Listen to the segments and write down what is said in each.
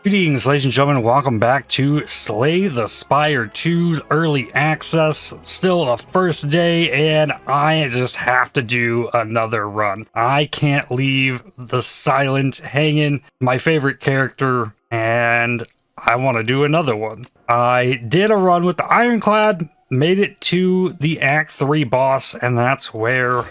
Greetings, ladies and gentlemen. Welcome back to Slay the Spire 2 Early Access. Still a first day, and I just have to do another run. I can't leave the Silent hanging, my favorite character, and I want to do another one. I did a run with the Ironclad, made it to the Act 3 boss, and that's where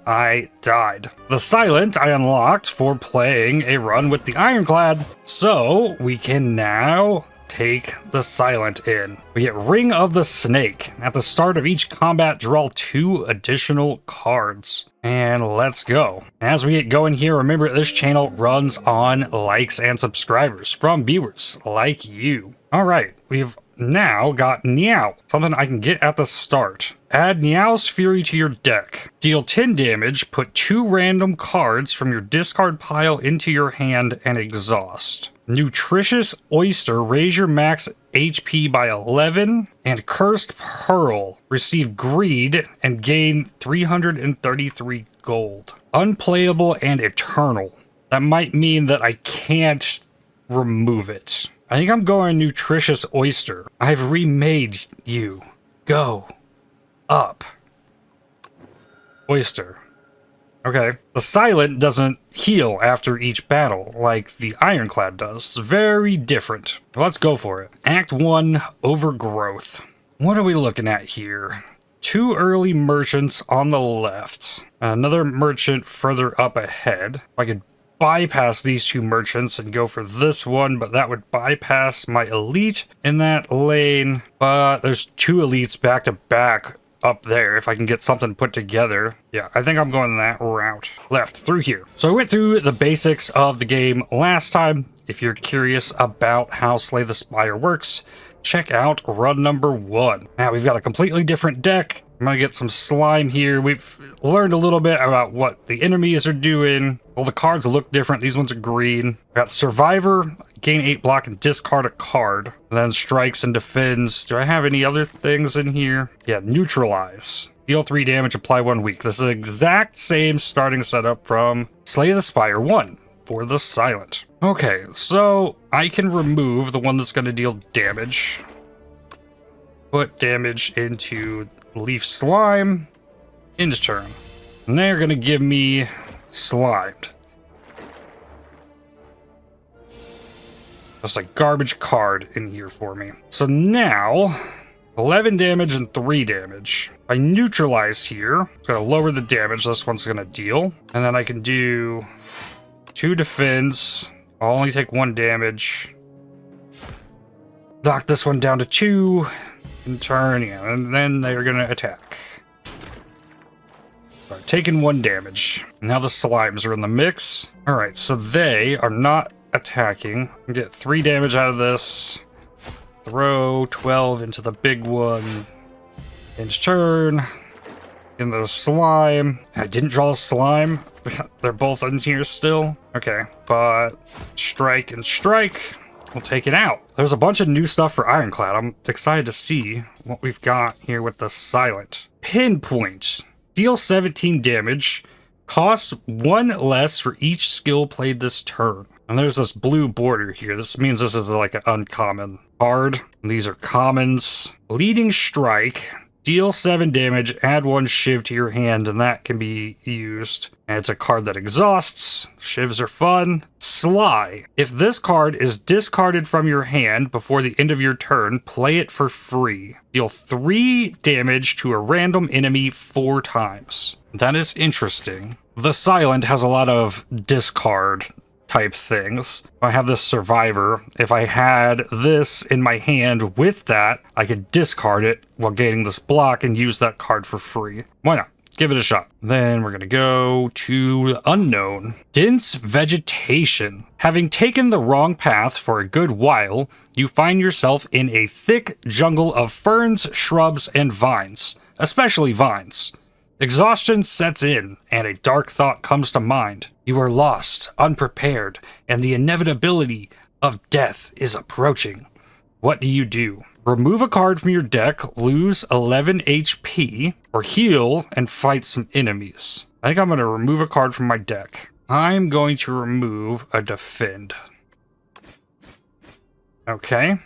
I died. The Silent I unlocked for playing a run with the Ironclad, so we can now take the Silent in. We get Ring of the Snake. At the start of each combat, draw 2 additional cards. And let's go. As we get going here, remember this channel runs on likes and subscribers from viewers like you. Alright, we've now got Niao, something I can get at the start. Add Niao's Fury to your deck. Deal 10 damage, put 2 random cards from your discard pile into your hand and exhaust. Nutritious Oyster, raise your max HP by 11. And Cursed Pearl, receive Greed and gain 333 gold. Unplayable and Eternal. That might mean that I can't remove it. I think I'm going Nutritious Oyster. I've remade you. Go up. Oyster. Okay. The Silent doesn't heal after each battle like the Ironclad does. It's very different. Let's go for it. Act 1, Overgrowth. What are we looking at here? 2 early merchants on the left. Another merchant further up ahead. If I could bypass these 2 merchants and go for this one, but that would bypass my elite in that lane. But there's 2 elites back to back up there if I can get something put together. Yeah, I think I'm going that route. Left through here. So I went through the basics of the game last time. If you're curious about how Slay the Spire works, check out run number 1. Now we've got a completely different deck. I'm gonna get some slime here. We've learned a little bit about what the enemies are doing. Well, the cards look different. These ones are green. Got Survivor, gain 8 block and discard a card. And then Strikes and Defends. Do I have any other things in here? Yeah, Neutralize. Deal 3 damage, apply 1 weak. This is the exact same starting setup from Slay the Spire 1 for the Silent. Okay, so I can remove the one that's gonna deal damage. Put damage into Leaf Slime, end turn. And they're gonna give me Slimed. That's a garbage card in here for me. So now, 11 damage and 3 damage. If I neutralize here, it's gonna lower the damage this one's gonna deal. And then I can do 2 defends. I'll only take 1 damage. Knock this one down to 2. In turn, yeah, and then they're gonna attack. Right, taking 1 damage. Now the slimes are in the mix. Alright, so they are not attacking. Get 3 damage out of this. Throw 12 into the big one. End turn. In the slime. I didn't draw a slime. They're both in here still. Okay, but strike and strike. We'll take it out. There's a bunch of new stuff for Ironclad. I'm excited to see what we've got here with the Silent. Pinpoint. Deal 17 damage. Costs 1 less for each skill played this turn. And there's this blue border here. This means this is like an uncommon card. These are commons. Leading Strike. Deal 7 damage, add 1 shiv to your hand, and that can be used. And it's a card that exhausts. Shivs are fun. Sly. If this card is discarded from your hand before the end of your turn, play it for free. Deal 3 damage to a random enemy 4 times. That is interesting. The Silent has a lot of discard type things. I have this Survivor. If I had this in my hand with that, I could discard it while gaining this block and use that card for free. Why not? Give it a shot. Then we're gonna go to Unknown. Dense Vegetation. Having taken the wrong path for a good while, you find yourself in a thick jungle of ferns, shrubs, and vines, especially vines. Exhaustion sets in, and a dark thought comes to mind. You are lost, unprepared, and the inevitability of death is approaching. What do? Remove a card from your deck, lose 11 HP, or heal and fight some enemies. I think I'm going to remove a card from my deck. I'm going to remove a Defend. Okay.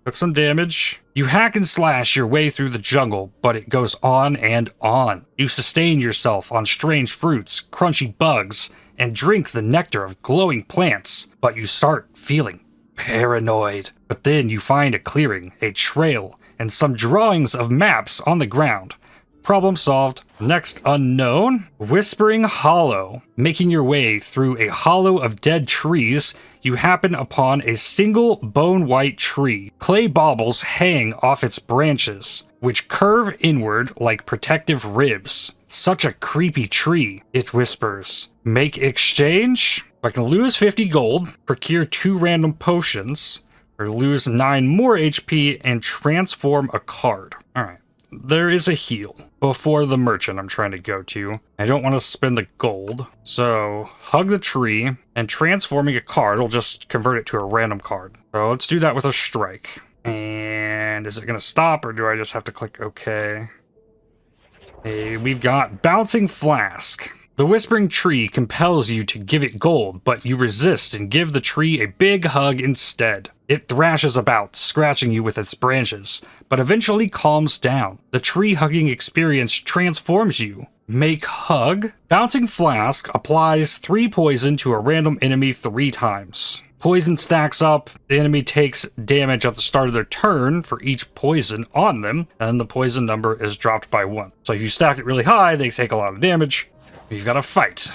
Took some damage. You hack and slash your way through the jungle, but it goes on and on. You sustain yourself on strange fruits, crunchy bugs, and drink the nectar of glowing plants, but you start feeling paranoid. But then you find a clearing, a trail, and some drawings of maps on the ground. Problem solved. Next unknown, Whispering Hollow. Making your way through a hollow of dead trees, you happen upon a single bone-white tree. Clay baubles hang off its branches, which curve inward like protective ribs. Such a creepy tree, it whispers. Make exchange? I can lose 50 gold, procure 2 random potions, or lose 9 more HP and transform a card. Alright. There is a heal before the merchant I'm trying to go to. I don't want to spend the gold. So, hug the tree, and transforming a card will just convert it to a random card. So let's do that with a strike. And is it going to stop, or do I just have to click OK? Hey, we've got Bouncing Flask. The Whispering Tree compels you to give it gold, but you resist and give the tree a big hug instead. It thrashes about, scratching you with its branches, but eventually calms down. The tree hugging experience transforms you. Make hug. Bouncing Flask applies 3 poison to a random enemy 3 times. Poison stacks up, the enemy takes damage at the start of their turn for each poison on them, and the poison number is dropped by 1. So if you stack it really high, they take a lot of damage. We've got to fight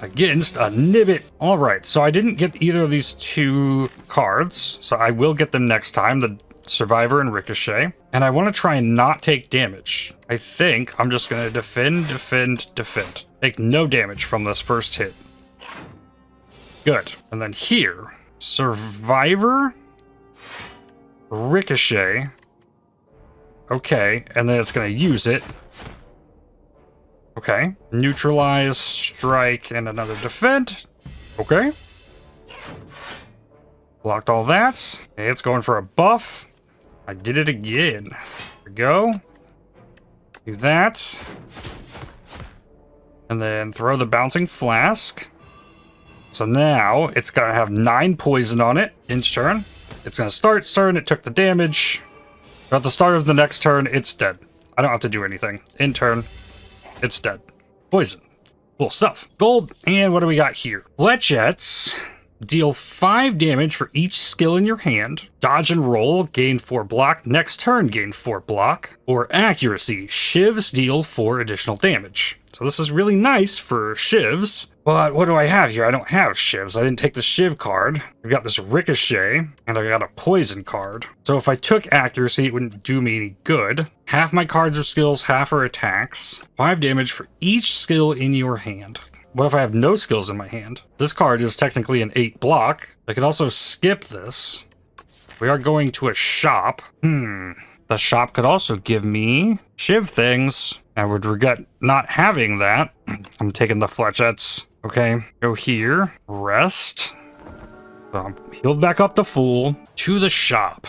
against a Nibbit. Alright, so I didn't get either of these 2 cards, so I will get them next time, the Survivor and Ricochet. And I want to try and not take damage. I think I'm just going to defend. Take no damage from this first hit. Good. And then here, Survivor, Ricochet. Okay, and then it's going to use it. Okay. Neutralize, strike, and another defend. Okay. Blocked all that. Okay, it's going for a buff. I did it again. There we go. Do that. And then throw the Bouncing Flask. So now it's going to have 9 poison on it. Inch turn. It's going to start turn. It took the damage. At the start of the next turn, it's dead. I don't have to do anything. In turn. It's dead. Poison. Cool stuff. Gold. And what do we got here? Fletchettes deal 5 damage for each skill in your hand. Dodge and roll, gain 4 block. Next turn, gain 4 block. Or accuracy. Shivs deal 4 additional damage. So this is really nice for shivs. But what do I have here? I don't have shivs. I didn't take the shiv card. I got this ricochet, and I got a poison card. So if I took accuracy, it wouldn't do me any good. Half my cards are skills, half are attacks. 5 damage for each skill in your hand. What if I have no skills in my hand? This card is technically an 8 block. I could also skip this. We are going to a shop. The shop could also give me shiv things. I would regret not having that. I'm taking the fletchettes. Okay, go here. Rest. So I'm healed back up to full. To the shop.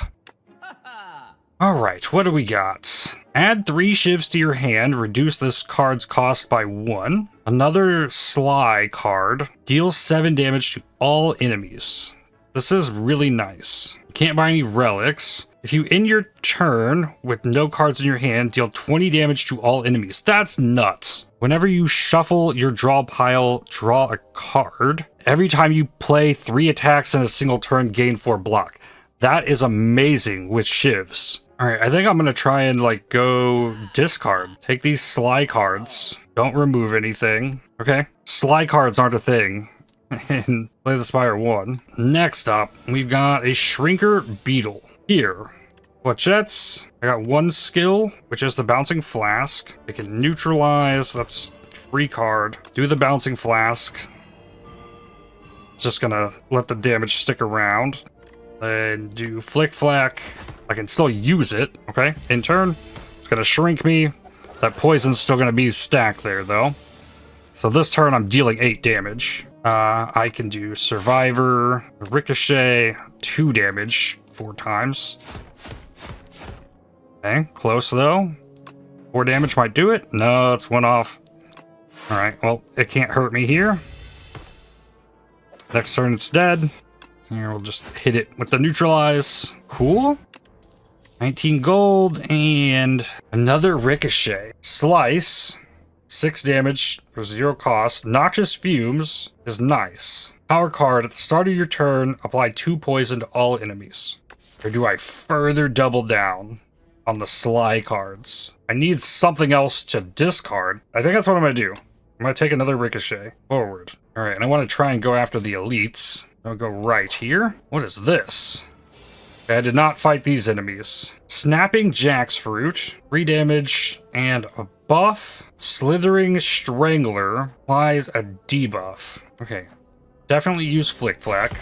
Alright, what do we got? Add 3 shivs to your hand. Reduce this card's cost by 1. Another Sly card. Deals 7 damage to all enemies. This is really nice. You can't buy any relics. If you end your turn with no cards in your hand, deal 20 damage to all enemies. That's nuts. Whenever you shuffle your draw pile, draw a card. Every time you play 3 attacks in a single turn, gain 4 block. That is amazing with shivs. Alright, I think I'm going to try and go discard. Take these Sly cards. Don't remove anything. Okay? Sly cards aren't a thing in Slay the Spire 1. Next up, we've got a Shrinker Beetle. Here, fletchettes. I got 1 skill, which is the Bouncing Flask. I can neutralize, that's free card. Do the Bouncing Flask. Just gonna let the damage stick around. Then do Flick Flack. I can still use it, okay? In turn, it's gonna shrink me. That poison's still gonna be stacked there, though. So this turn, I'm dealing 8 damage. I can do Survivor, Ricochet, 2 damage. 4 times. Okay, close though. 4 damage might do it. No, it's 1 off. Alright, well, it can't hurt me here. Next turn it's dead. Here, we'll just hit it with the neutralize. Cool. 19 gold and another ricochet. Slice. 6 damage for 0 cost. Noxious fumes is nice. Power card, at the start of your turn, apply 2 poison to all enemies. Or do I further double down on the Sly cards? I need something else to discard. I think that's what I'm going to do. I'm going to take another ricochet forward. All right, and I want to try and go after the elites. I'll go right here. What is this? I did not fight these enemies. Snapping Jackfruit, 3 damage, and a buff. Slithering Strangler applies a debuff. Okay, definitely use Flick Flack.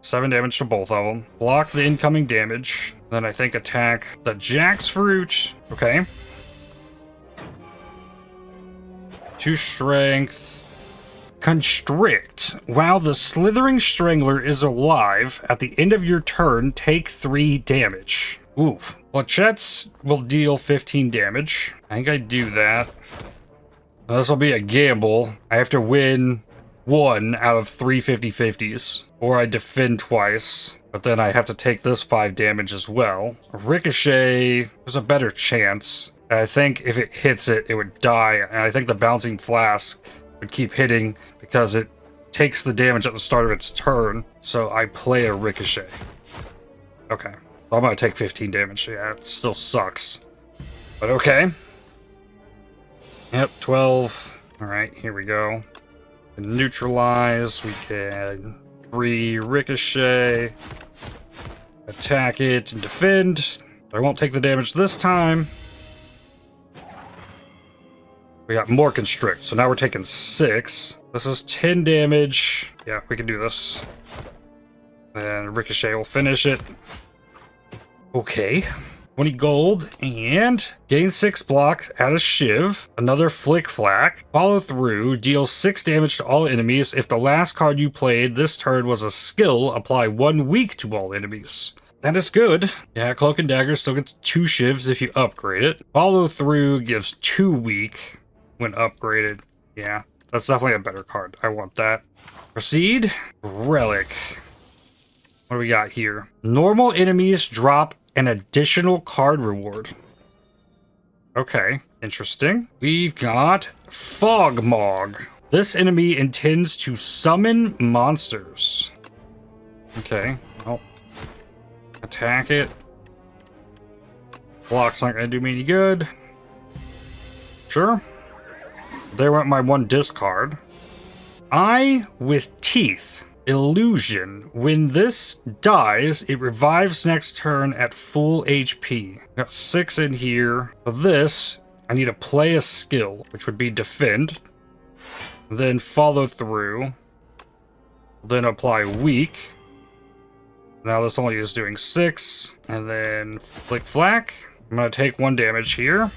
7 damage to both of them. Block the incoming damage. Then I think attack the Jackfruit. Okay. 2 strength. Constrict. While the Slithering Strangler is alive, at the end of your turn, take 3 damage. Oof. Flechettes will deal 15 damage. I think I do that. This will be a gamble. I have to win 1 out of 3 50-50s. Or I defend twice. But then I have to take this 5 damage as well. Ricochet, there's a better chance. I think if it hits it, it would die. And I think the Bouncing Flask would keep hitting because it takes the damage at the start of its turn. So I play a Ricochet. Okay. Well, I'm going to take 15 damage. Yeah, it still sucks. But okay. Yep, 12. Alright, here we go. Neutralize. We can free Ricochet. Attack it and defend. I won't take the damage this time. We got more Constrict, so now we're taking 6. This is 10 damage. Yeah, we can do this. And Ricochet will finish it. Okay. 20 gold, and gain 6 block, add a Shiv, another Flick Flack, follow through, deal 6 damage to all enemies. If the last card you played this turn was a skill, apply 1 weak to all enemies. That is good. Yeah, Cloak and Dagger still gets 2 Shivs if you upgrade it. Follow through gives 2 weak when upgraded. Yeah, that's definitely a better card. I want that. Proceed. Relic. What do we got here? Normal enemies drop an additional card reward. Okay, interesting. We've got Fogmog. This enemy intends to summon monsters. Okay, well, attack it. Block's not gonna do me any good. Sure. There went my 1 discard. Eye with Teeth. Illusion. When this dies, it revives next turn at full HP. Got 6 in here. For this, I need to play a skill, which would be defend. Then follow through. Then apply weak. Now this only is doing 6. And then Flick Flack. I'm going to take 1 damage here.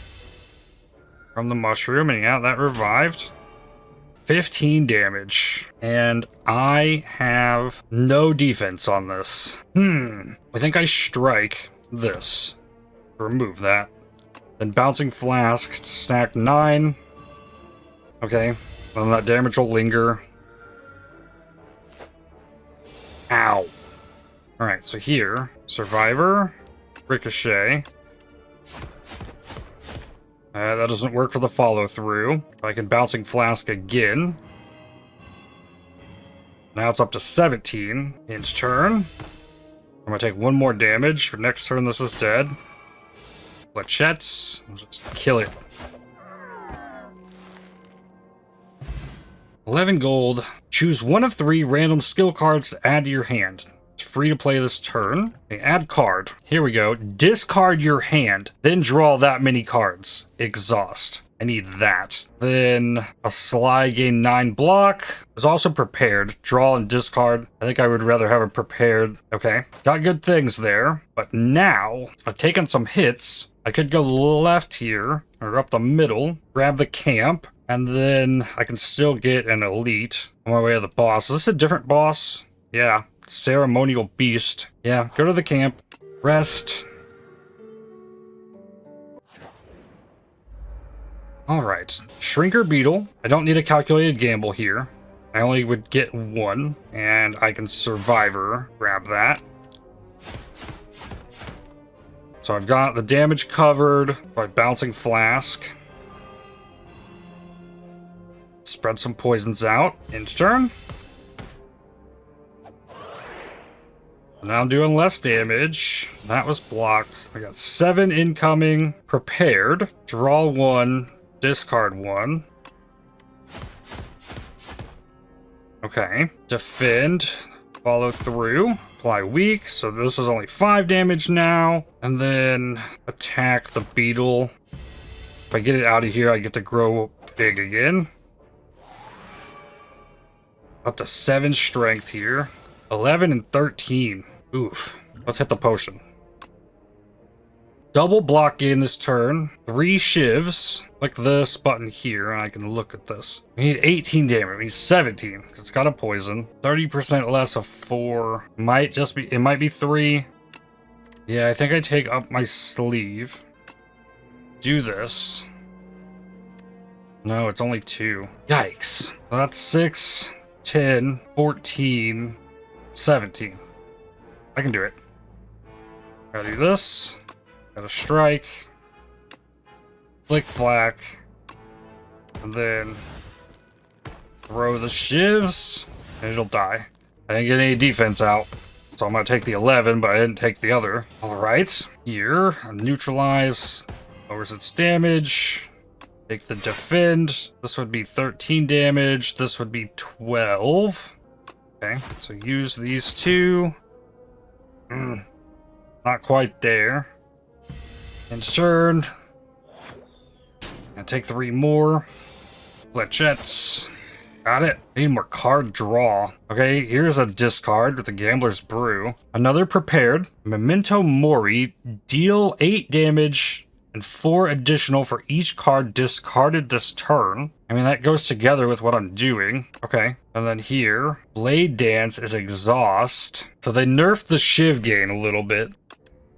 From the mushroom, and yeah, that revived. 15 damage. And I have no defense on this. I think I strike this. Remove that. Then Bouncing Flask to stack 9. Okay. Then that damage will linger. Ow. Alright, so here. Survivor. Ricochet. That doesn't work for the follow-through. I can Bouncing Flask again. Now it's up to 17. End turn. I'm going to take 1 more damage. For next turn, this is dead. Flechettes. Just kill it. 11 gold. Choose 1 of 3 random skill cards to add to your hand. It's free to play this turn. Okay, add card. Here we go. Discard your hand. Then draw that many cards. Exhaust. I need that. Then a Sly gain 9 block. Is also prepared. Draw and discard. I think I would rather have it prepared. Okay. Got good things there. But now, I've taken some hits. I could go left here. Or up the middle. Grab the camp. And then I can still get an elite on my way to the boss. Is this a different boss? Yeah. Ceremonial Beast. Yeah, go to the camp. Rest. Alright. Shrinker Beetle. I don't need a calculated gamble here. I only would get one, and I can Survivor. Grab that. So I've got the damage covered by Bouncing Flask. Spread some poisons out. End turn. Now I'm doing less damage. That was blocked. I got 7 incoming. Prepared. Draw 1. Discard 1. Okay. Defend. Follow through. Apply weak. So this is only 5 damage now. And then attack the beetle. If I get it out of here, I get to grow big again. Up to 7 strength here. 11 and 13. Oof. Let's hit the potion. Double block gain this turn. 3 shivs. Click this button here, and I can look at this. We need 18 damage. We need 17. It's got a poison. 30% less of 4. Might just be. It might be 3. Yeah, I think I take up my sleeve. Do this. No, it's only 2. Yikes. Well, that's 6, 10, 14, 17. I can do it. Gotta do this. Gotta strike. Flick Flack. And then throw the shivs. And it'll die. I didn't get any defense out. So I'm gonna take the 11, but I didn't take the other. Alright. Here. Neutralize. Lowers its damage. Take the defend. This would be 13 damage. This would be 12. Okay. So use these 2. Not quite there. End turn. And take 3 more. Fletchettes. Got it. I need more card draw. Okay, here's a discard with the Gambler's Brew. Another prepared. Memento Mori. Deal 8 damage and 4 additional for each card discarded this turn. I mean, that goes together with what I'm doing. Okay. And then here, Blade Dance is Exhaust. So they nerfed the Shiv gain a little bit.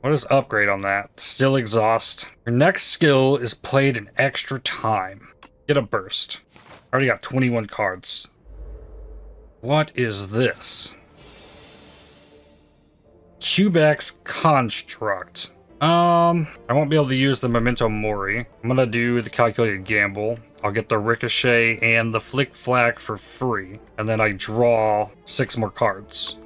What is upgrade on that? Still Exhaust. Your next skill is played in extra time. Get a burst. Already got 21 cards. What is this? Quebec's Construct. I won't be able to use the Memento Mori. I'm gonna do the Calculated Gamble. I'll get the Ricochet and the Flick Flack for free. And then I draw 6 more cards.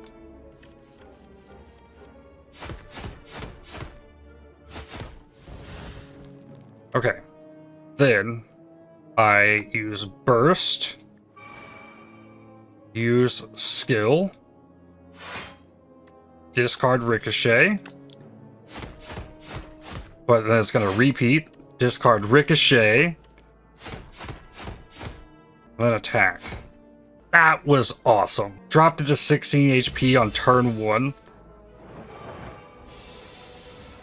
Okay. Then I use Burst. Use Skill. Discard Ricochet. But then it's going to repeat. Discard Ricochet. Then attack. That was awesome. Dropped it to 16 HP on turn 1.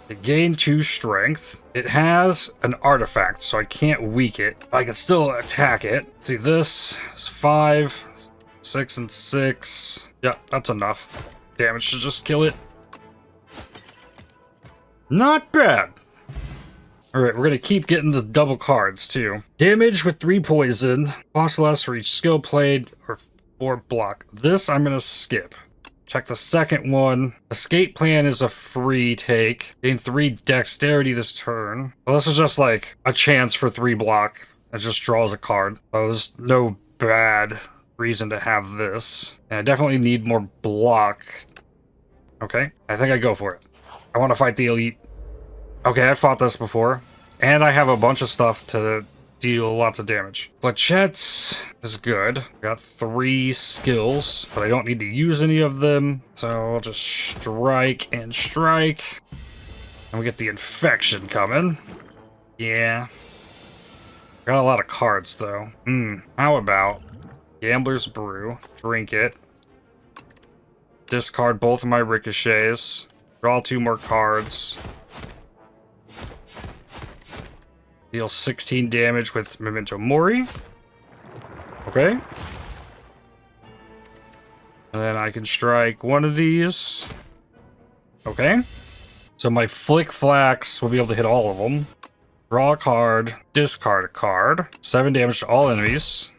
It gained 2 strength. It has an artifact, so I can't weak it. I can still attack it. See, this is 5, 6, and 6. Yep, that's enough. Damage to just kill it. Not bad. Alright, we're gonna keep getting the double cards, too. Damage with 3 poison. Cost less for each skill played, or 4 block. This I'm gonna skip. Check the second one. Escape Plan is a free take. Gain 3 dexterity this turn. Well, this is just like a chance for 3 block. It just draws a card. So there's no bad reason to have this. And I definitely need more block. Okay, I think I go for it. I want to fight the elite. Okay, I fought this before. And I have a bunch of stuff to deal lots of damage. Fletchettes is good. Got 3 skills, but I don't need to use any of them. So I'll just strike and strike. And we get the infection coming. Yeah. Got a lot of cards though. How about Gambler's Brew? Drink it. Discard both of my ricochets. Draw 2 more cards. Deal 16 damage with Memento Mori. Okay. And then I can strike one of these. Okay. So my Flick Flacks will be able to hit all of them. Draw a card. Discard a card. 7 damage to all enemies.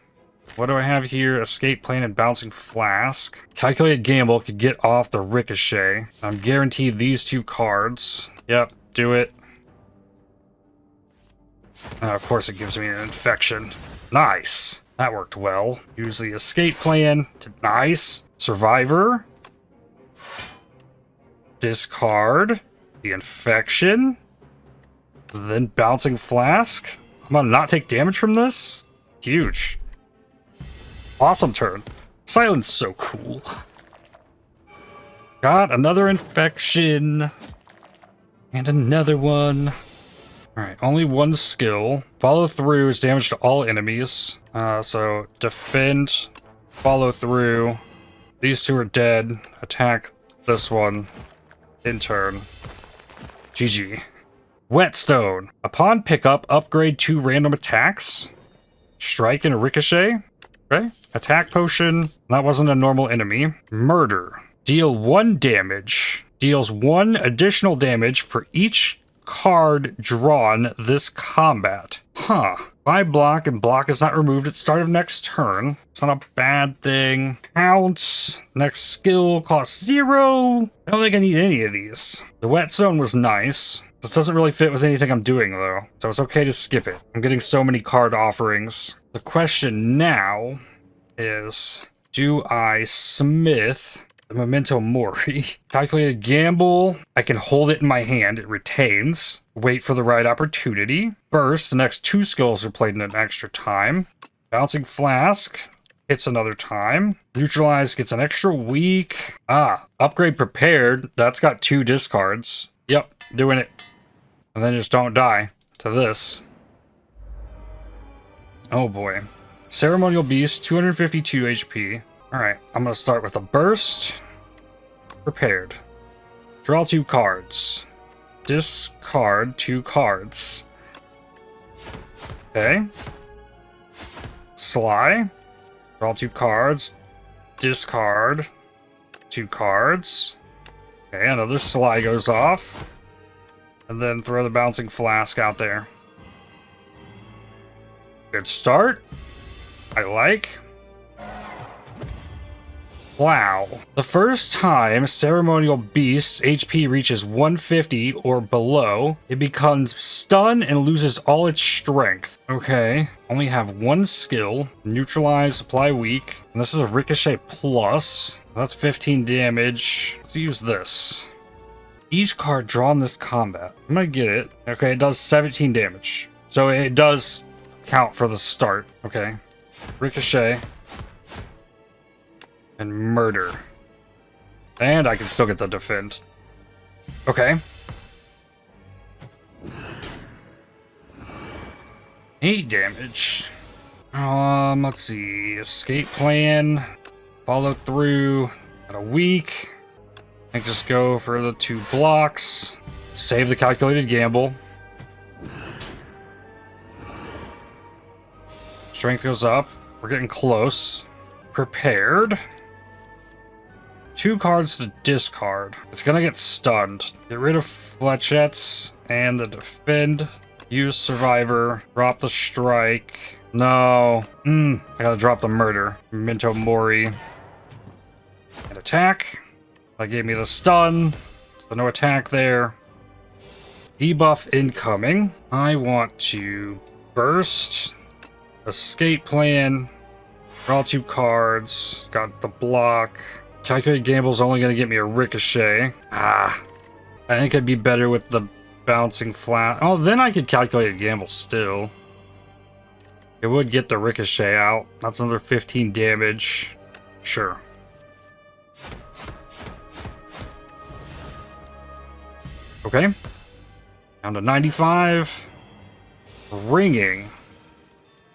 What do I have here? Escape Plane and Bouncing Flask. Calculated Gamble could get off the Ricochet. I'm guaranteed these 2 cards. Yep, do it. Of course it gives me an infection. Nice. That worked well. Use the Escape Plan. Nice. Survivor. Discard. The infection. Then Bouncing Flask. I'm gonna not take damage from this? Huge. Awesome turn. Silence so cool. Got another infection. And another one. Alright, only 1 skill. Follow through is damage to all enemies. So defend, follow through. These 2 are dead. Attack this one. In turn. GG. Whetstone. Upon pickup, upgrade 2 random attacks. Strike and Ricochet. Okay. Attack potion. That wasn't a normal enemy. Murder. Deal 1 damage. Deals 1 additional damage for each card drawn this combat. Huh. Buy block and block is not removed at start of next turn. It's not a bad thing. Counts. Next skill costs 0. I don't think I need any of these. The Whetstone was nice. This doesn't really fit with anything I'm doing though, so it's okay to skip it. I'm getting so many card offerings. The question now is, do I smith the Memento Mori? Calculated Gamble. I can hold it in my hand. It retains. Wait for the right opportunity. Burst. The next 2 skills are played in an extra time. Bouncing Flask. Hits another time. Neutralize gets an extra week. Upgrade Prepared. That's got 2 discards. Yep, doing it. And then just don't die to this. Oh boy. Ceremonial Beast, 252 HP. Alright, I'm gonna start with a burst. Prepared. Draw 2 cards. Discard 2 cards. Okay. Sly. Draw 2 cards. Discard 2 cards. Okay, another Sly goes off. And then throw the Bouncing Flask out there. Good start. I like. Wow. The first time Ceremonial Beast's HP reaches 150 or below, it becomes stunned and loses all its strength. Okay. Only have 1 skill. Neutralize, apply weak. And this is a Ricochet plus. That's 15 damage. Let's use this. Each card drawn this combat. I'm gonna get it. Okay, it does 17 damage. So it does count for the start. Okay. Ricochet. And murder. And I can still get the defend. Okay. 8 damage. Let's see. Escape plan. Follow through. At a week. I think just go for the 2 blocks. Save the calculated gamble. Strength goes up. We're getting close. Prepared. 2 cards to discard. It's gonna get stunned. Get rid of flechettes and the defend. Use survivor. Drop the strike. No. I gotta drop the murder. Memento Mori. And attack. That gave me the stun. So no attack there. Debuff incoming. I want to burst. Escape plan. Draw 2 cards. Got the block. Calculated Gamble's only going to get me a Ricochet. I think I'd be better with the Bouncing Flat. Oh, then I could calculate a Gamble still. It would get the Ricochet out. That's another 15 damage. Sure. Okay. Down to 95. Ringing.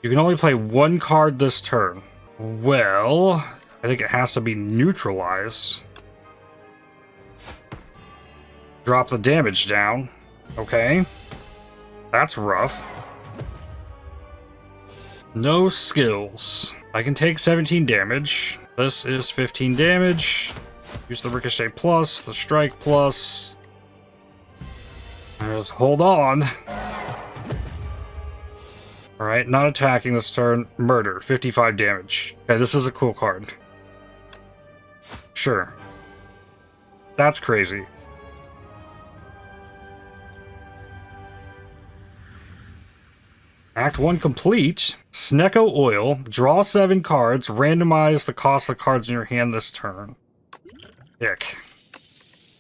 You can only play 1 card this turn. Well, I think it has to be neutralize. Drop the damage down. Okay. That's rough. No skills. I can take 17 damage. This is 15 damage. Use the Ricochet plus, the Strike plus. Just hold on. Alright, not attacking this turn. Murder, 55 damage. Okay, this is a cool card. Sure. That's crazy. Act 1 complete. Snecko Oil. Draw 7 cards. Randomize the cost of the cards in your hand this turn. Ick.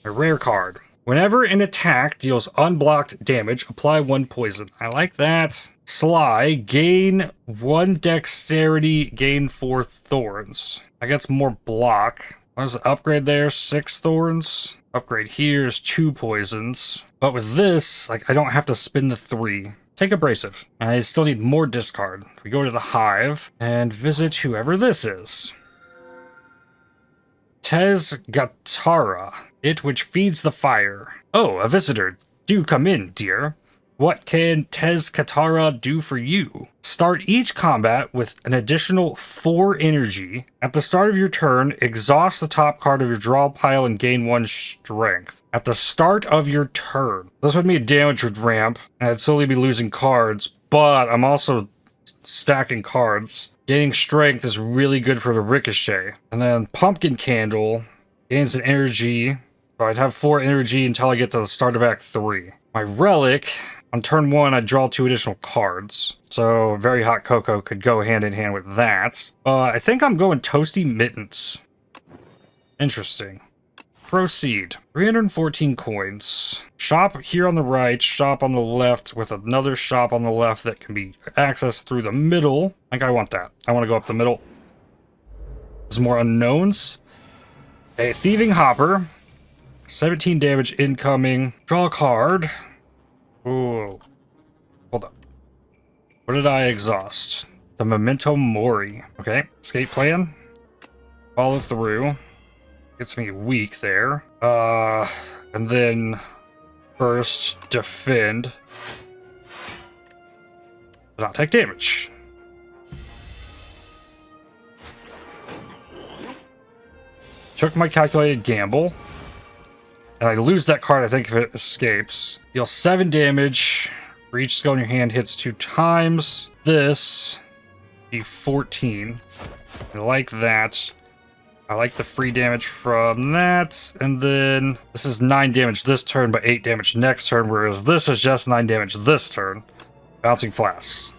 A rare card. Whenever an attack deals unblocked damage, apply 1 poison. I like that. Sly. Gain 1 dexterity, gain 4 thorns. I get some more block. What is the upgrade there? 6 thorns. Upgrade here is 2 poisons. But with this, like, I don't have to spin the 3. Take abrasive. I still need more discard. We go to the hive and visit whoever this is. Gatara, it which feeds the fire. Oh, a visitor. Do come in, dear. What can Gatara do for you? Start each combat with an additional 4 energy. At the start of your turn, exhaust the top card of your draw pile and gain 1 strength. At the start of your turn. This would mean damage would ramp, and I'd slowly be losing cards, but I'm also stacking cards. Gaining strength is really good for the ricochet. And then Pumpkin Candle gains an energy. So I'd have 4 energy until I get to the start of Act 3. My Relic, on turn 1, I draw 2 additional cards. So Very Hot Cocoa could go hand in hand with that. I think I'm going Toasty Mittens. Interesting. Proceed. 314 coins. Shop here on the right, shop on the left with another shop on the left that can be accessed through the middle. I think I want that. I want to go up the middle. There's more unknowns. A Thieving Hopper. 17 damage incoming. Draw a card. Ooh. Hold up. What did I exhaust? The Memento Mori. Okay. Escape plan. Follow through. Gets me weak there. And then first defend. But not take damage. Took my calculated gamble. And I lose that card, I think, if it escapes. Deal 7 damage. For each skill in your hand hits 2 times. This be 14. I like that. I like the free damage from that. And then this is 9 damage this turn, but 8 damage next turn, whereas this is just 9 damage this turn. Bouncing Flasks.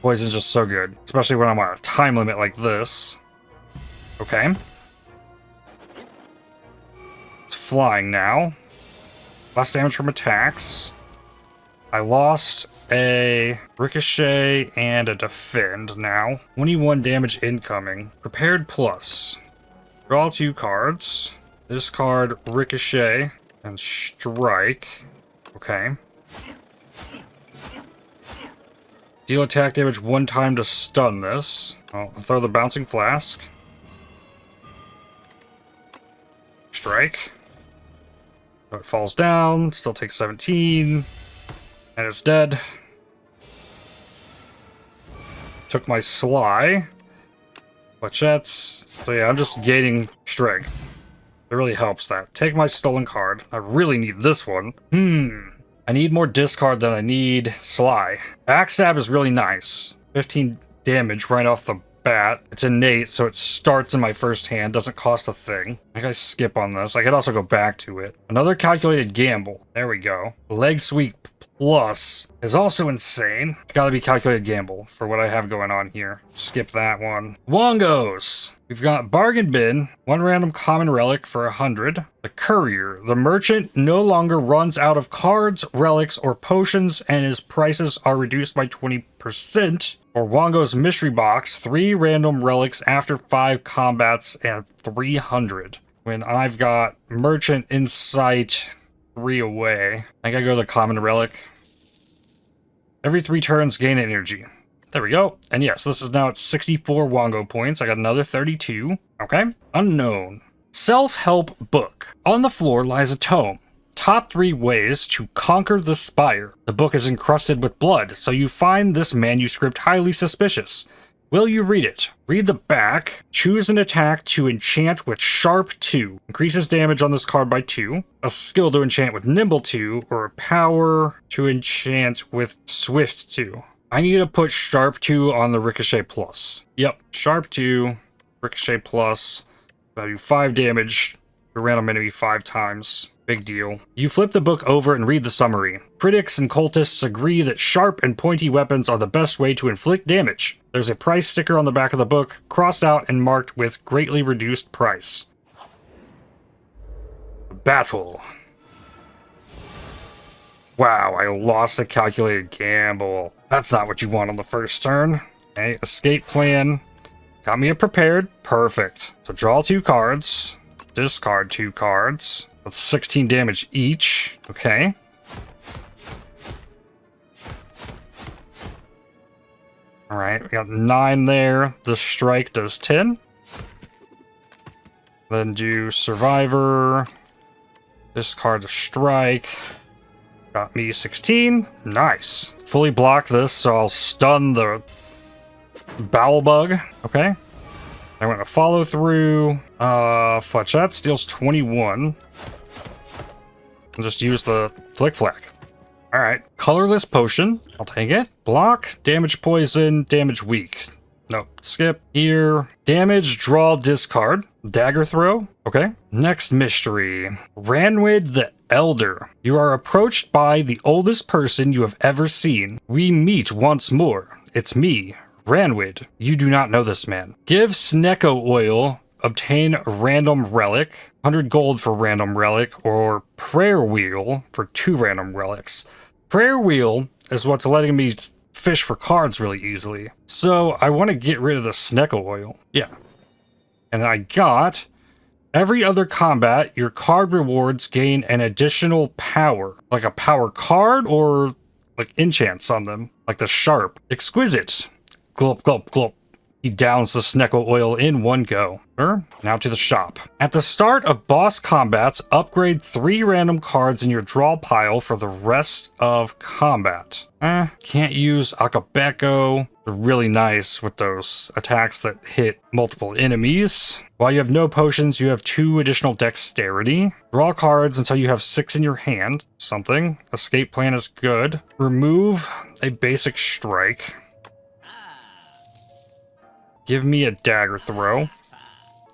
Poison's just so good, especially when I'm on a time limit like this. Okay. It's flying now. Less damage from attacks. I lost a ricochet and a defend now. 21 damage incoming. Prepared plus. Draw 2 cards. This card, ricochet and strike. Okay. Deal attack damage 1 time to stun this. I'll throw the Bouncing Flask. Strike. So it falls down, still takes 17. And it's dead. Took my Sly. Fletchettes. So yeah, I'm just gaining strength. It really helps that. Take my stolen card. I really need this one. I need more discard than I need Sly. Backstab is really nice. 15 damage right off the bat. It's innate, so it starts in my first hand. Doesn't cost a thing. I gotta skip on this. I could also go back to it. Another calculated gamble. There we go. Leg sweep plus is also insane. It's gotta be calculated gamble for what I have going on here. Skip that one. Wongos. We've got Bargain Bin, 1 random common relic for 100. The Courier. The merchant no longer runs out of cards, relics, or potions, and his prices are reduced by 20%. Or Wongo's Mystery Box, 3 random relics after 5 combats and 300. When I've got Merchant, Insight, 3 away. I gotta go to the common relic. Every 3 turns, gain energy. There we go. And yes, this is now at 64 Wongo points. I got another 32. Okay. Unknown. Self-help book. On the floor lies a tome. Top 3 ways to conquer the spire. The book is encrusted with blood, so you find this manuscript highly suspicious. Will you read it? Read the back. Choose an attack to enchant with Sharp 2. Increases damage on this card by 2. A skill to enchant with Nimble 2. Or a power to enchant with Swift 2. I need to put Sharp 2 on the Ricochet Plus. Yep, Sharp 2, Ricochet Plus. Value 5 damage. A random enemy 5 times. Big deal. You flip the book over and read the summary. Critics and cultists agree that sharp and pointy weapons are the best way to inflict damage. There's a price sticker on the back of the book, crossed out and marked with greatly reduced price. Battle. Wow, I lost a calculated gamble. That's not what you want on the first turn. Okay, escape plan. Got me a prepared. Perfect. So draw 2 cards. Discard 2 cards. That's 16 damage each. Okay. Alright, we got 9 there. The strike does 10. Then do Survivor. Discard the strike. Got me 16. Nice. Fully block this, so I'll stun the Bowel Bug. Okay. I want to follow through. Fletchette steals 21. I'll just use the Flick Flack. Alright. Colorless Potion. I'll take it. Block. Damage Poison. Damage Weak. Nope. Skip. Here. Damage. Draw. Discard. Dagger Throw. Okay. Next mystery. Ranwid the Elder. You are approached by the oldest person you have ever seen. We meet once more. It's me, Ranwid. You do not know this man. Give Snecko Oil. Obtain a random relic. 100 gold for random relic. Or Prayer Wheel for 2 random relics. Prayer Wheel is what's letting me fish for cards really easily. So I want to get rid of the Snecko Oil. Yeah. And I got... Every other combat, your card rewards gain an additional power. Like a power card or like enchants on them. Like the Sharp. Exquisite. Glop, glop, glop. He downs the Snecko Oil in one go. Now to the shop. At the start of boss combats, upgrade 3 random cards in your draw pile for the rest of combat. Can't use Akabeko. They're really nice with those attacks that hit multiple enemies. While you have no potions, you have 2 additional dexterity. Draw cards until you have 6 in your hand. Something. Escape plan is good. Remove a basic strike. Give me a dagger throw.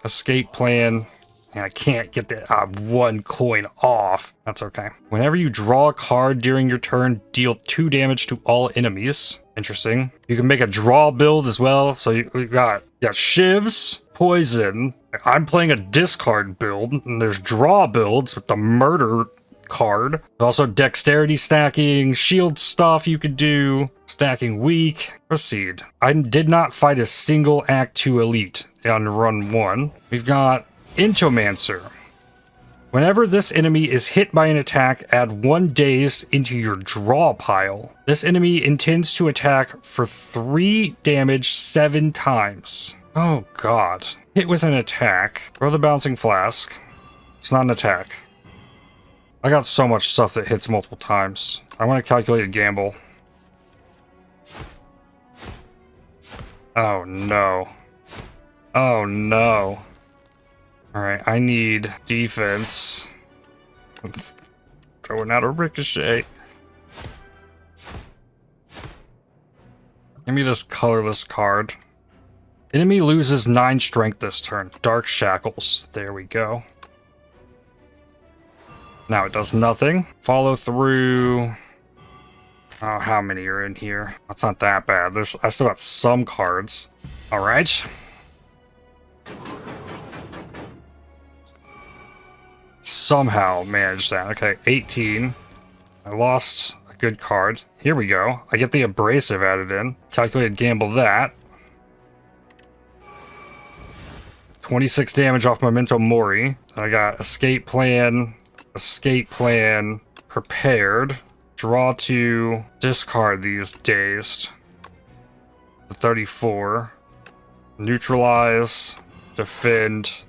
Escape plan. And I can't get the 1 coin off. That's okay. Whenever you draw a card during your turn, deal 2 damage to all enemies. Interesting. You can make a draw build as well. So we got shivs, poison. I'm playing a discard build. And there's draw builds with the murder card. Also dexterity stacking, shield stuff you could do, stacking weak. Proceed. I did not fight a single Act 2 elite on run 1. We've got Intomancer. Whenever this enemy is hit by an attack, add 1 daze into your draw pile. This enemy intends to attack for 3 damage 7 times. Oh god. Hit with an attack. Throw the bouncing flask. It's not an attack. I got so much stuff that hits multiple times. I want to calculate a gamble. Oh no. Oh no. Alright, I need defense. Throwing out a ricochet. Give me this colorless card. Enemy loses 9 strength this turn. Dark Shackles. There we go. Now it does nothing. Follow through. Oh, how many are in here? That's not that bad. I still got some cards. Alright. Somehow managed that. Okay, 18. I lost a good card. Here we go. I get the abrasive added in. Calculated gamble that. 26 damage off Memento Mori. I got escape plan, prepared. Draw 2, discard these dazed. 34. Neutralize, defend,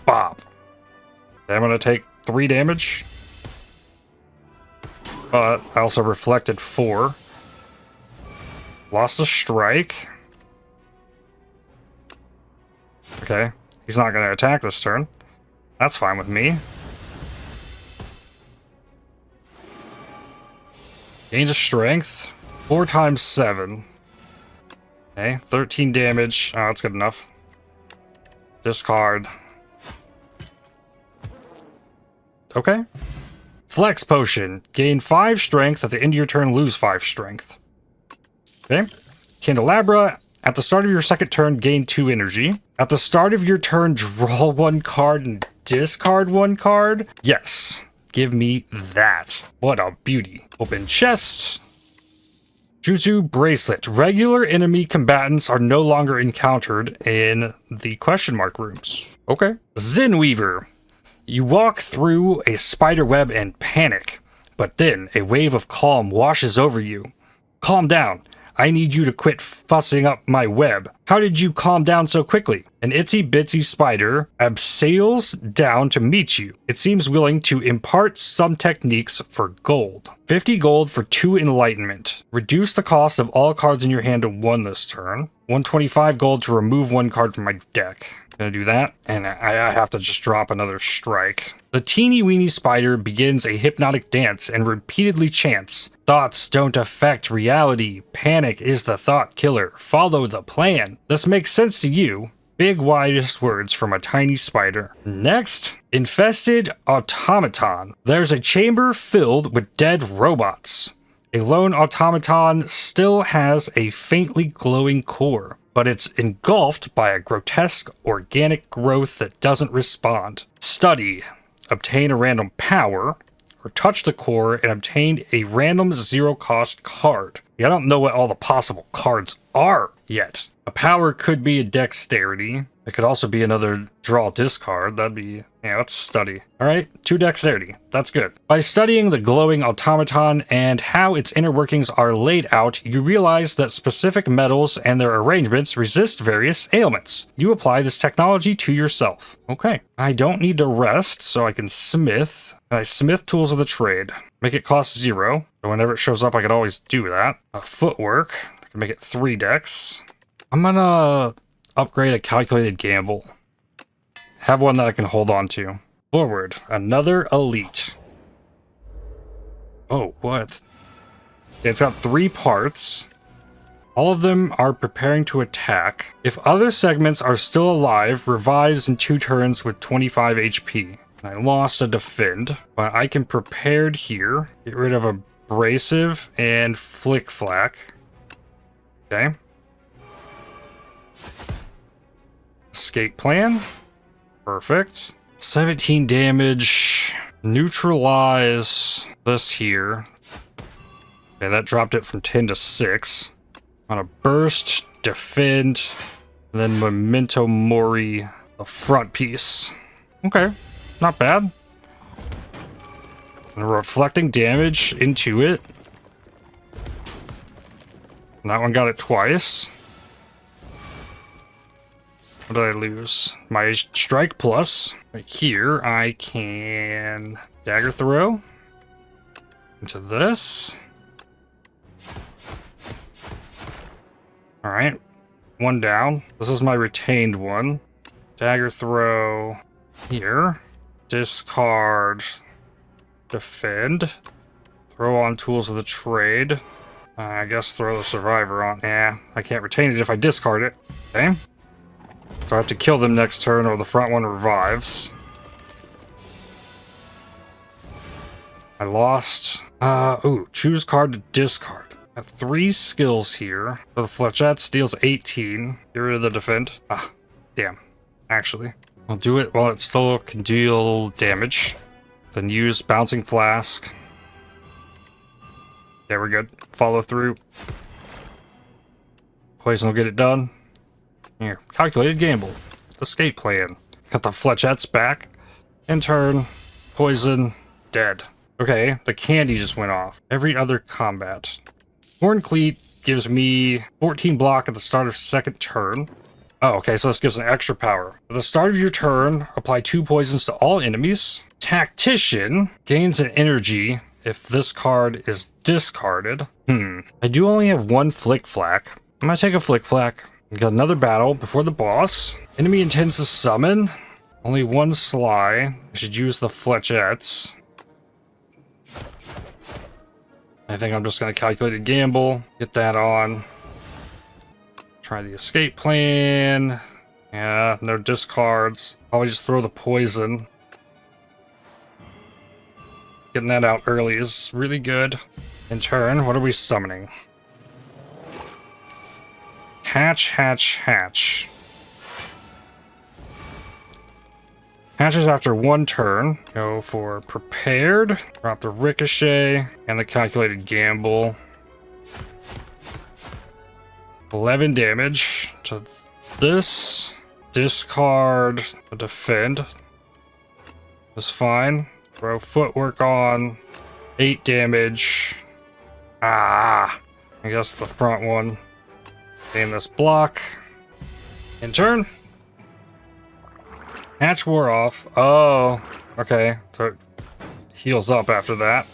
bop. I'm gonna take 3 damage. But I also reflected 4. Lost a strike. Okay. He's not going to attack this turn. That's fine with me. Gains a strength. 4 times 7. Okay. 13 damage. Oh, that's good enough. Discard. Okay. Flex Potion. Gain 5 strength. At the end of your turn, lose 5 strength. Okay. Candelabra. At the start of your second turn, gain 2 energy. At the start of your turn, draw 1 card and discard 1 card. Yes. Give me that. What a beauty. Open chest. Jutsu Bracelet. Regular enemy combatants are no longer encountered in the question mark rooms. Okay. Zen Weaver. You walk through a spider web and panic, but then a wave of calm washes over you. Calm down. I need you to quit fussing up my web. How did you calm down so quickly? An itsy bitsy spider abseils down to meet you. It seems willing to impart some techniques for gold. 50 gold for 2 enlightenment. Reduce the cost of all cards in your hand to 1 this turn. 125 gold to remove 1 card from my deck. Gonna do that, and I have to just drop another strike. The teeny weeny spider begins a hypnotic dance and repeatedly chants, "Thoughts don't affect reality. Panic is the thought killer. Follow the plan." This makes sense to you. Big widest words from a tiny spider. Next, Infested Automaton. There's a chamber filled with dead robots. A lone automaton still has a faintly glowing core, but it's engulfed by a grotesque organic growth that doesn't respond. Study. Obtain a random power, or touch the core and obtain a random 0-cost card. I don't know what all the possible cards are yet. A power could be a dexterity. It could also be another draw discard. That'd be, yeah, let's study. All right, 2 dexterity. That's good. By studying the glowing automaton and how its inner workings are laid out, you realize that specific metals and their arrangements resist various ailments. You apply this technology to yourself. Okay. I don't need to rest, so I can smith. I smith tools of the trade. Make it cost 0. So whenever it shows up, I could always do that. Footwork. I can make it 3 dex. I'm gonna upgrade a calculated gamble. Have one that I can hold on to. Forward. Another elite. Oh, what? It's got 3 parts. All of them are preparing to attack. If other segments are still alive, revives in 2 turns with 25 HP. I lost a defend, but I can prepared here. Get rid of abrasive and flick flack. Okay. Escape plan. Perfect. 17 damage. Neutralize this here. Okay, that dropped it from 10 to 6. On a burst, defend, and then memento mori, the front piece. Okay, not bad. And reflecting damage into it. And that one got it twice. What did I lose? My strike plus. Right here, I can dagger throw into this. All right, 1 down. This is my retained one. Dagger throw here. Discard. Defend. Throw on tools of the trade. I guess throw the survivor on. Yeah, I can't retain it if I discard it. Okay. So I have to kill them next turn or the front one revives. I lost. Ooh, choose card to discard. I have 3 skills here. So the Fletchette steals 18. Get rid of the defend. Ah, damn. Actually, I'll do it while it still can deal damage. Then use Bouncing Flask. There, we're good. Follow through. Poison will get it done. Here, calculated gamble. Escape plan. Got the Fletchettes back. In turn, poison, dead. Okay, the candy just went off. Every other combat. Horn Cleat gives me 14 block at the start of second turn. Oh, okay, so this gives an extra power. At the start of your turn, apply 2 poisons to all enemies. Tactician gains an energy if this card is discarded. I do only have one Flick Flack. I'm gonna take a Flick Flack. We got another battle before the boss. Enemy intends to summon. Only one Sly. I should use the Fletchettes. I think I'm just gonna calculate a gamble. Get that on. Try the escape plan. Yeah, no discards. Probably just throw the poison. Getting that out early is really good. In turn, what are we summoning? Hatch, hatch, hatch. Hatches after one turn. Go for prepared. Drop the ricochet and the calculated gamble. 11 damage to this. Discard the defend. That's fine. Throw footwork on. 8 damage. I guess the front one. In this block. In turn. Hatch wore off. Oh, okay. So it heals up after that.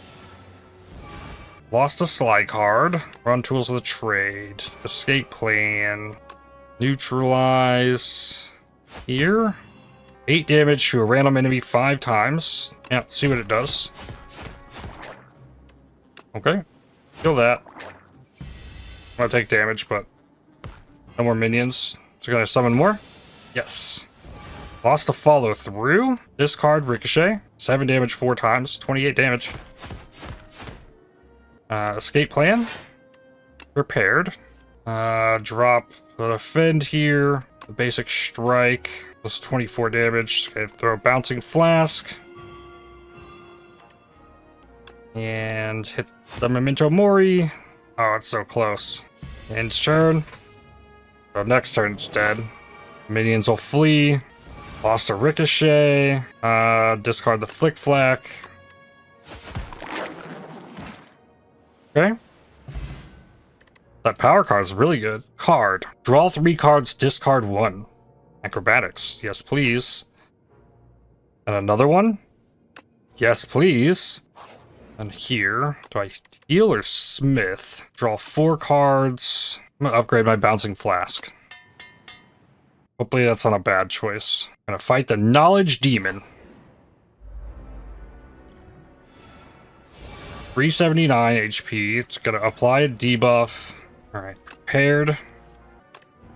Lost a Sly card. Run tools of the trade. Escape plan. Neutralize. Here. 8 damage to a random enemy 5 times. Yeah, see what it does. Okay. Kill that. I'm gonna take damage, but no more minions. So gotta summon more? Yes. Lost a follow through. Discard ricochet. 7 damage 4 times. 28 damage. Escape plan. Prepared. Drop the defend here. The basic strike. Plus 24 damage. Okay, throw a bouncing flask. And hit the memento mori. Oh, it's so close. End turn. So next turn it's dead. Minions will flee. Lost a ricochet. Discard the Flick Flack. Okay. That power card is really good. Card. Draw 3 cards, discard 1. Acrobatics. Yes, please. And another one? Yes, please. And here, do I heal or smith? Draw 4 cards. I'm gonna upgrade my bouncing flask. Hopefully that's not a bad choice. I'm gonna fight the knowledge demon. 379 HP. It's gonna apply a debuff. Alright, prepared.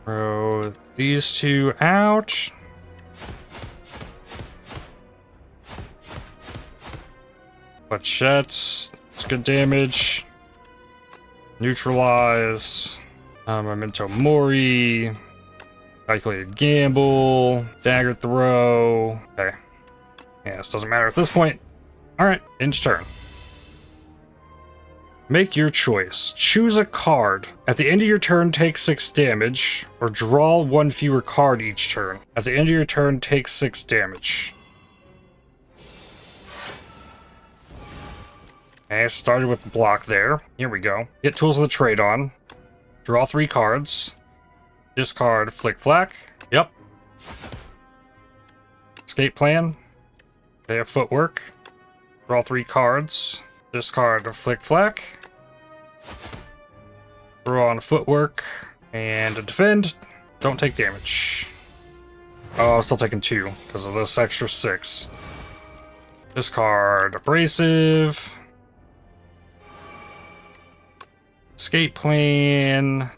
Throw these 2 out. Fletchettes. It's good damage. Neutralize. Memento mori. Calculated gamble. Dagger throw. Okay. Yeah, this doesn't matter at this point. Alright, end turn. Make your choice. Choose a card. At the end of your turn, take 6 damage, or draw 1 fewer card each turn. At the end of your turn, take 6 damage. Okay, started with the block there. Here we go. Get tools of the trade on. Draw 3 cards. Discard Flick Flack. Yep. Escape plan. They have footwork. Draw 3 cards. Discard Flick Flack. Throw on footwork. And defend. Don't take damage. Oh, I'm still taking 2 because of this extra 6. Discard abrasive. Escape plan.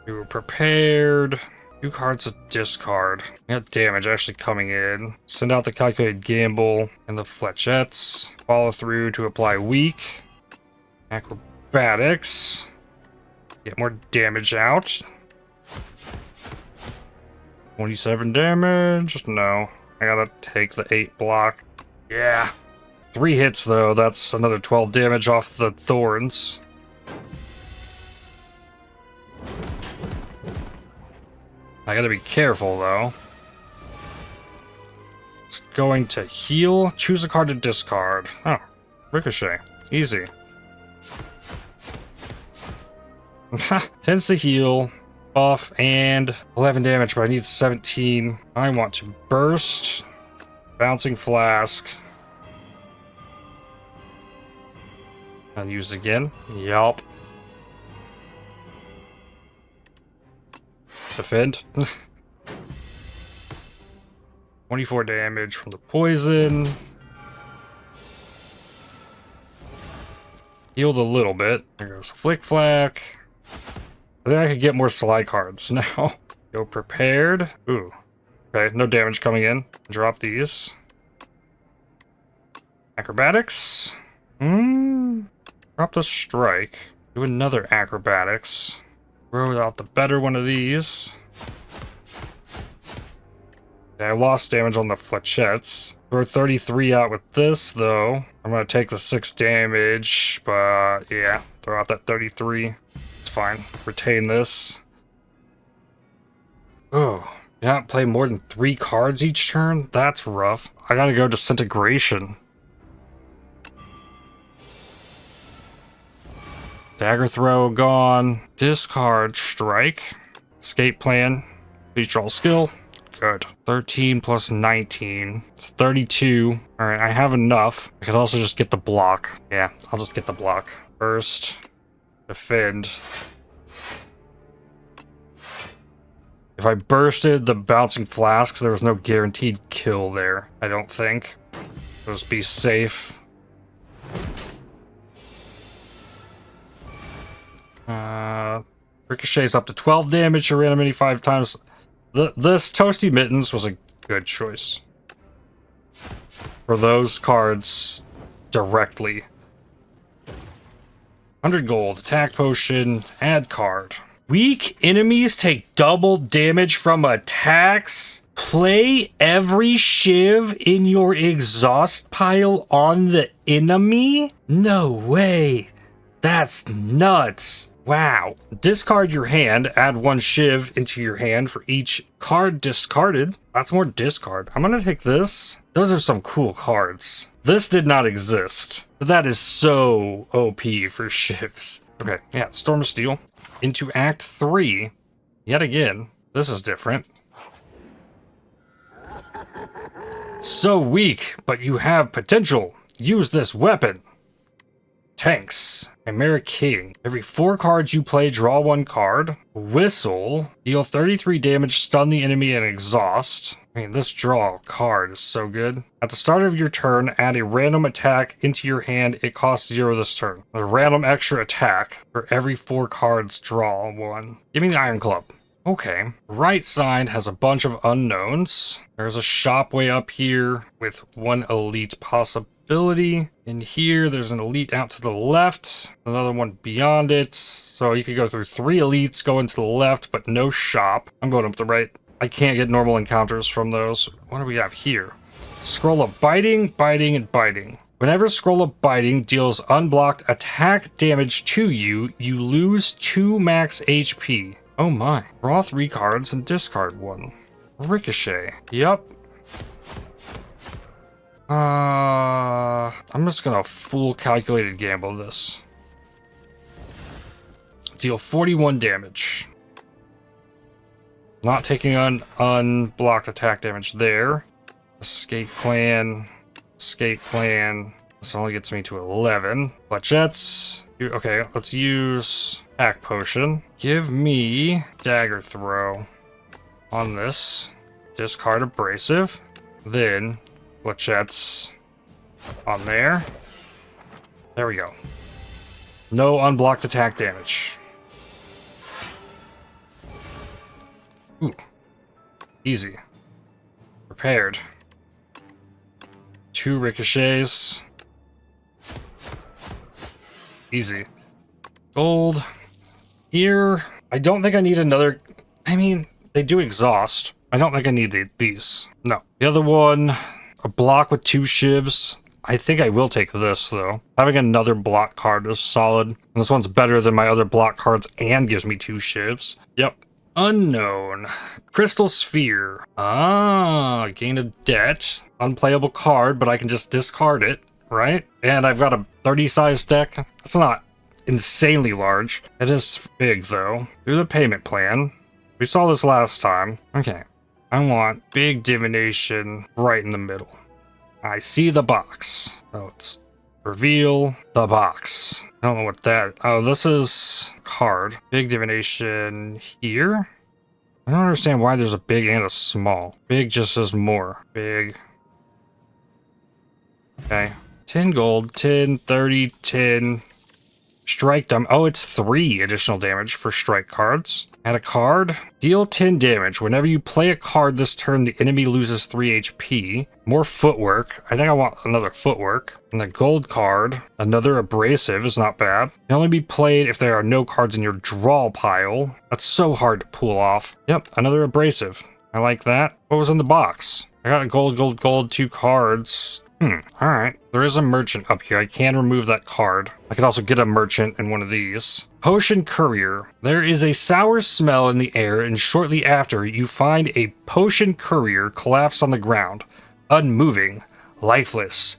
We were prepared. 2 cards of discard. We got damage actually coming in. Send out the calculated gamble and the fletchettes. Follow through to apply weak. Acrobatics. Get more damage out. 27 damage. No. I gotta take the 8 block. Yeah. 3 hits though. That's another 12 damage off the thorns. I gotta be careful though. It's going to heal. Choose a card to discard. Oh, ricochet. Easy. Tends to heal. Buff and 11 damage, but I need 17. I want to burst. Bouncing flask. And use it again. Yup. Defend. 24 damage from the poison. Healed a little bit. There goes Flick Flack. I think I could get more slide cards now. Go prepared. Ooh. Okay, no damage coming in. Drop these. Acrobatics. Drop the strike. Do another acrobatics. Throw out the better one of these. Okay, I lost damage on the flechettes. Throw 33 out with this, though. I'm gonna take the 6 damage, but yeah, throw out that 33. It's fine. Retain this. Oh, you don't play more than 3 cards each turn? That's rough. I gotta go Disintegration. Dagger Throw gone. Discard Strike. Escape Plan. Please draw skill. Good. 13 plus 19. It's 32. Alright, I have enough. I could also just get the block. Yeah, I'll just get the block. First, defend. If I bursted the Bouncing Flasks, there was no guaranteed kill there, I don't think. Just be safe. Ricochets up to 12 damage to random 5 times. This Toasty Mittens was a good choice for those cards directly. 100 gold, attack potion, add card. Weak enemies take double damage from attacks. Play every shiv in your exhaust pile on the enemy? No way. That's nuts. Wow. Discard your hand, add 1 shiv into your hand for each card discarded. That's more discard. I'm gonna take this. Those are some cool cards. This did not exist, but that is so OP for shivs. Okay, yeah, Storm of Steel. Into Act 3. Yet again, this is different. So weak, but you have potential. Use this weapon. Tanks. Chimera King. Every 4 cards you play, draw 1 card. Whistle. Deal 33 damage, stun the enemy, and exhaust. I mean, this draw card is so good. At the start of your turn, add a random attack into your hand. It costs 0 this turn. A random extra attack. For every 4 cards, draw 1. Give me the Iron Club. Okay. Right side has a bunch of unknowns. There's a shop way up here with 1 elite possibility. In here, there's an elite out to the left. Another one beyond it. So you could go through 3 elites going to the left, but no shop. I'm going up the right. I can't get normal encounters from those. What do we have here? Scroll of Biting, Biting, and Biting. Whenever Scroll of Biting deals unblocked attack damage to you, you lose 2 max HP. Oh my. Draw 3 cards and discard 1. Ricochet. Yup. I'm just gonna full calculated gamble this. Deal 41 damage. Not taking unblocked attack damage there. Escape Plan. Escape Plan. This only gets me to 11. Fletchettes. Okay, let's use Attack Potion. Give me Dagger Throw on this. Discard Abrasive. Then Fletchettes on there. There we go. No unblocked attack damage. Ooh. Easy. Prepared. 2 ricochets. Easy. Gold. Here. I don't think I need another. I mean, they do exhaust. I don't think I need these. No. The other one, a block with 2 shivs. I think I will take this, though. Having another block card is solid. And this one's better than my other block cards and gives me 2 shivs. Yep. Unknown. Crystal Sphere. Ah, Gain of Debt. Unplayable card, but I can just discard it, right? And I've got a 30 size deck. That's not insanely large. It is big, though. Do the payment plan. We saw this last time. Okay. I want big divination right in the middle. I see the box. Oh, it's Reveal the box. I don't know what that... Oh, this is card. Big divination here. I don't understand why there's a big and a small. Big just says more. Big. Okay. 10 gold, 10, 30, 10. Strike them. Oh, it's 3 additional damage for strike cards. Add a card. Deal 10 damage. Whenever you play a card this turn, the enemy loses 3 HP. More footwork. I think I want another footwork. And the gold card. Another abrasive is not bad. Can only be played if there are no cards in your draw pile. That's so hard to pull off. Yep, another abrasive. I like that. What was in the box? I got a gold, 2 cards. Alright. There is a merchant up here. I can remove that card. I could also get a merchant in one of these. Potion Courier. There is a sour smell in the air, and shortly after, you find a potion courier collapsed on the ground. Unmoving. Lifeless.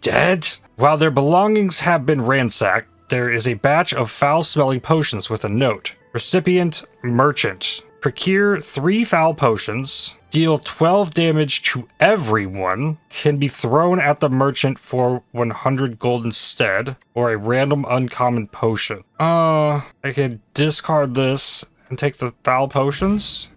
Dead? While their belongings have been ransacked, there is a batch of foul-smelling potions with a note. Recipient, merchant. Procure 3 foul potions. Deal 12 damage to everyone. Can be thrown at the merchant for 100 gold instead. Or a random uncommon potion. I could discard this and take the foul potions.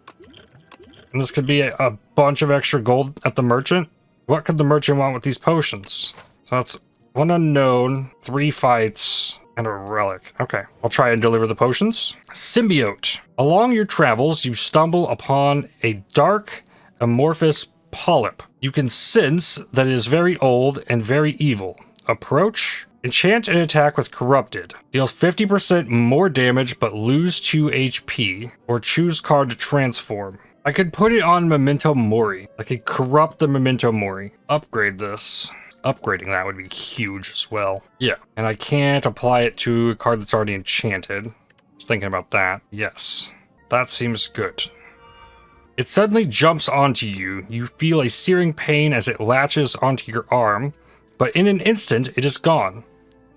And this could be a bunch of extra gold at the merchant. What could the merchant want with these potions? So that's 1 unknown, 3 fights, and a relic. Okay, I'll try and deliver the potions. Symbiote. Along your travels, you stumble upon a dark, amorphous polyp. You can sense that it is very old and very evil. Approach. Enchant and attack with Corrupted. Deals 50% more damage but lose 2 HP. Or choose card to transform. I could put it on Memento Mori. I could corrupt the Memento Mori. Upgrade this. Upgrading that would be huge as well. Yeah, and I can't apply it to a card that's already enchanted. Just thinking about that. Yes, that seems good. It suddenly jumps onto you. You feel a searing pain as it latches onto your arm, but in an instant, it is gone.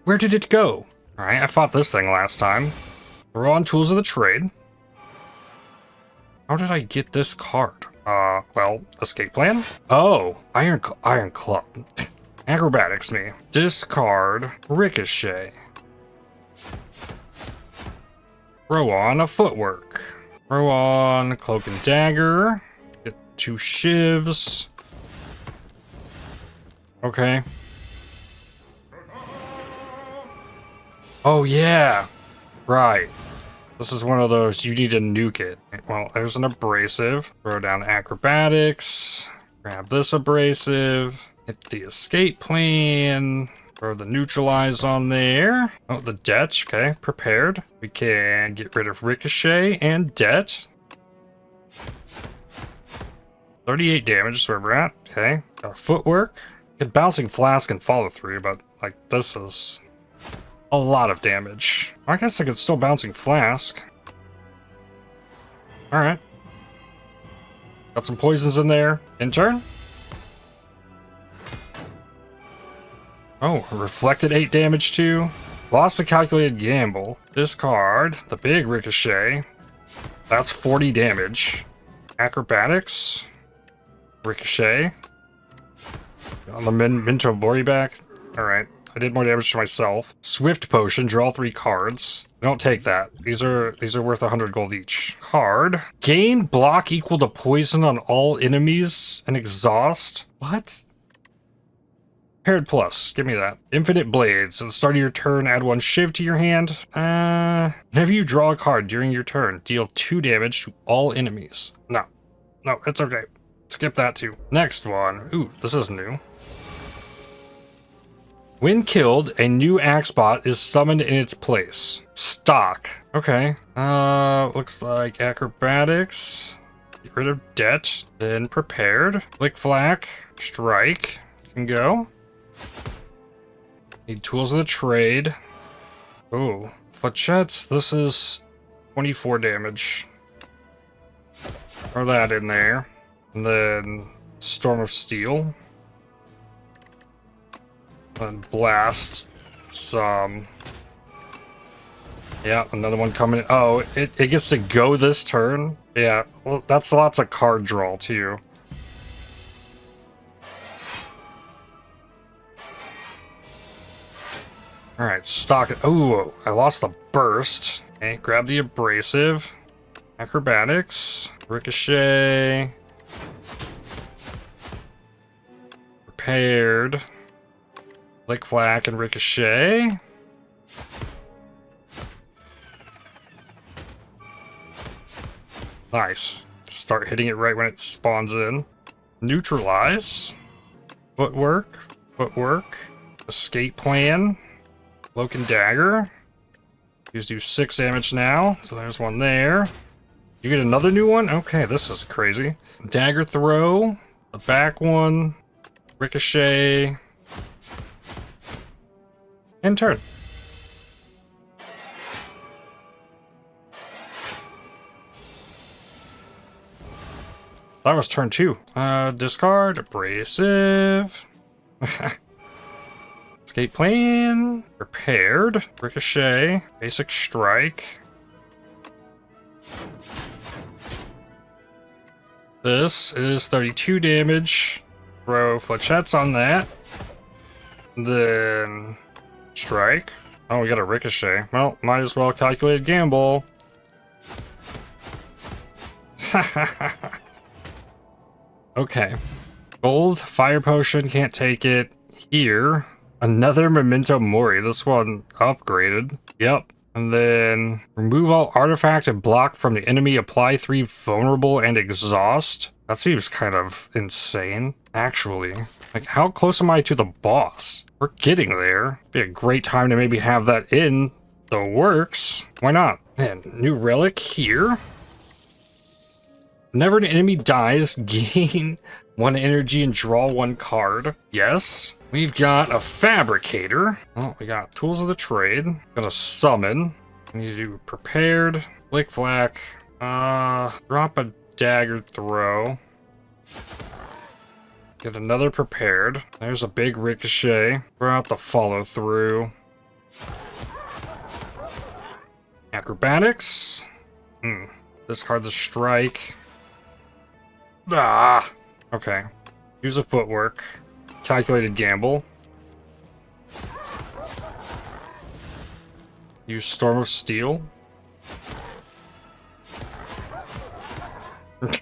Where did it go? All right, I fought this thing last time. We're on Tools of the Trade. How did I get this card? Well, escape plan? Oh, Iron Club. Acrobatics me. Discard Ricochet. Throw on a footwork. Throw on Cloak and Dagger. Get 2 shivs. Okay. Oh yeah. Right. This is one of those, you need to nuke it. Well, there's an abrasive. Throw down acrobatics. Grab this abrasive. Hit the escape plan. Throw the neutralize on there. Oh, the debt. Okay, prepared. We can get rid of Ricochet and debt. 38 damage is where we're at. Okay, got footwork. Get bouncing flask and follow through, but like this is a lot of damage. I guess I could still bouncing flask. All right. Got some poisons in there. In turn. Oh, reflected 8 damage too. Lost the calculated gamble. Discard the big Ricochet. That's 40 damage. Acrobatics. Ricochet. On the Memento Mori back. Alright. I did more damage to myself. Swift Potion. Draw 3 cards. Don't take that. These are worth 100 gold each. Card. Gain block equal to poison on all enemies and exhaust. What? Paired plus, give me that. Infinite Blades. At the start of your turn, add 1 shiv to your hand. Whenever you draw a card during your turn, deal 2 damage to all enemies. No, it's okay. Skip that too. Next one. Ooh, this is new. When killed, a new axe bot is summoned in its place. Stock. Okay. Looks like acrobatics. Get rid of debt. Then prepared. Flick flack. Strike. Can go. Need Tools of the Trade. Oh, flechettes. This is 24 damage. Throw that in there. And then Storm of Steel. And blast some. Yeah, another one coming in. Oh, it gets to go this turn? Yeah, well, that's lots of card draw too. All right, stock it. Oh, I lost the burst. Okay, grab the abrasive. Acrobatics. Ricochet. Prepared. Flick Flack and Ricochet. Nice. Start hitting it right when it spawns in. Neutralize. Footwork. Footwork. Escape plan. Cloak and dagger. These do 6 damage now. So there's one there. You get another new one? Okay, this is crazy. Dagger throw. The back one. Ricochet. And turn. That was turn 2. Discard. Abrasive. Escape plan. Prepared. Ricochet. Basic strike. This is 32 damage. Throw flechettes on that. Then strike. Oh, we got a ricochet. Well, might as well calculate gamble. Okay. Gold, fire potion, can't take it. Here. Another memento mori. This one upgraded. Yep. And then remove all artifact and block from the enemy. Apply 3 vulnerable and exhaust. That seems kind of insane, actually. Like, how close am I to the boss? We're getting there. Be a great time to maybe have that in the works. Why not? And new relic here. Whenever an enemy dies, gain 1 energy and draw 1 card. Yes. We've got a fabricator. Oh, we got tools of the trade. Got a summon. We need to do prepared. Flick Flack. Drop a dagger throw. Get another prepared. There's a big ricochet. Throw out the follow through. Acrobatics. Discard the strike. Ah. Okay. Use a footwork. Calculated gamble. Use Storm of Steel. Okay.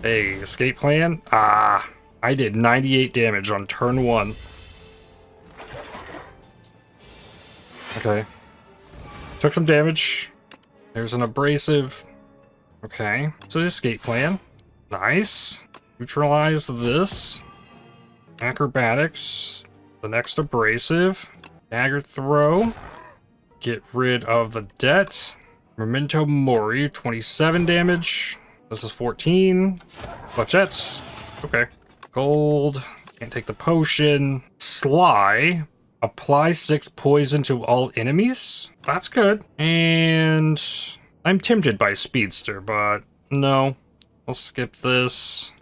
Hey, escape plan? Ah, I did 98 damage on turn 1. Okay. Took some damage. There's an abrasive. Okay, so the escape plan. Nice. Neutralize this. Acrobatics. The next abrasive. Dagger throw. Get rid of the debt. Memento mori, 27 damage. This is 14. Flechettes. Okay. Gold. Can't take the potion. Sly. Apply 6 poison to all enemies. That's good. And I'm tempted by Speedster, but no. I'll skip this.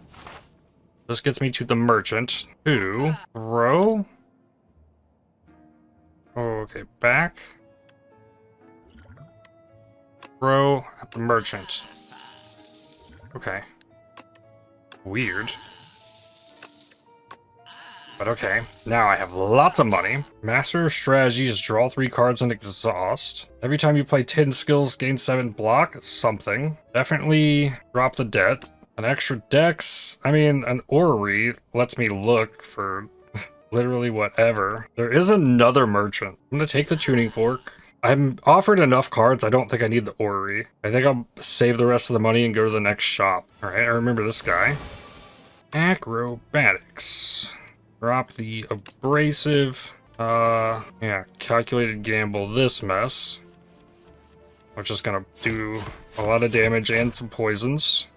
This gets me to the merchant. 2. Throw. Okay, back. Throw at the merchant. Okay. Weird. But okay, now I have lots of money. Master of Strategy is draw 3 cards and exhaust. Every time you play 10 skills, gain 7 block. It's something. Definitely drop the debt. An extra dex. I mean, an orrery lets me look for literally whatever. There is another merchant. I'm gonna take the tuning fork. I'm offered enough cards, I don't think I need the orrery. I think I'll save the rest of the money and go to the next shop. Alright, I remember this guy. Acrobatics. Drop the abrasive. Yeah, calculated gamble this mess. Which is gonna do a lot of damage and some poisons.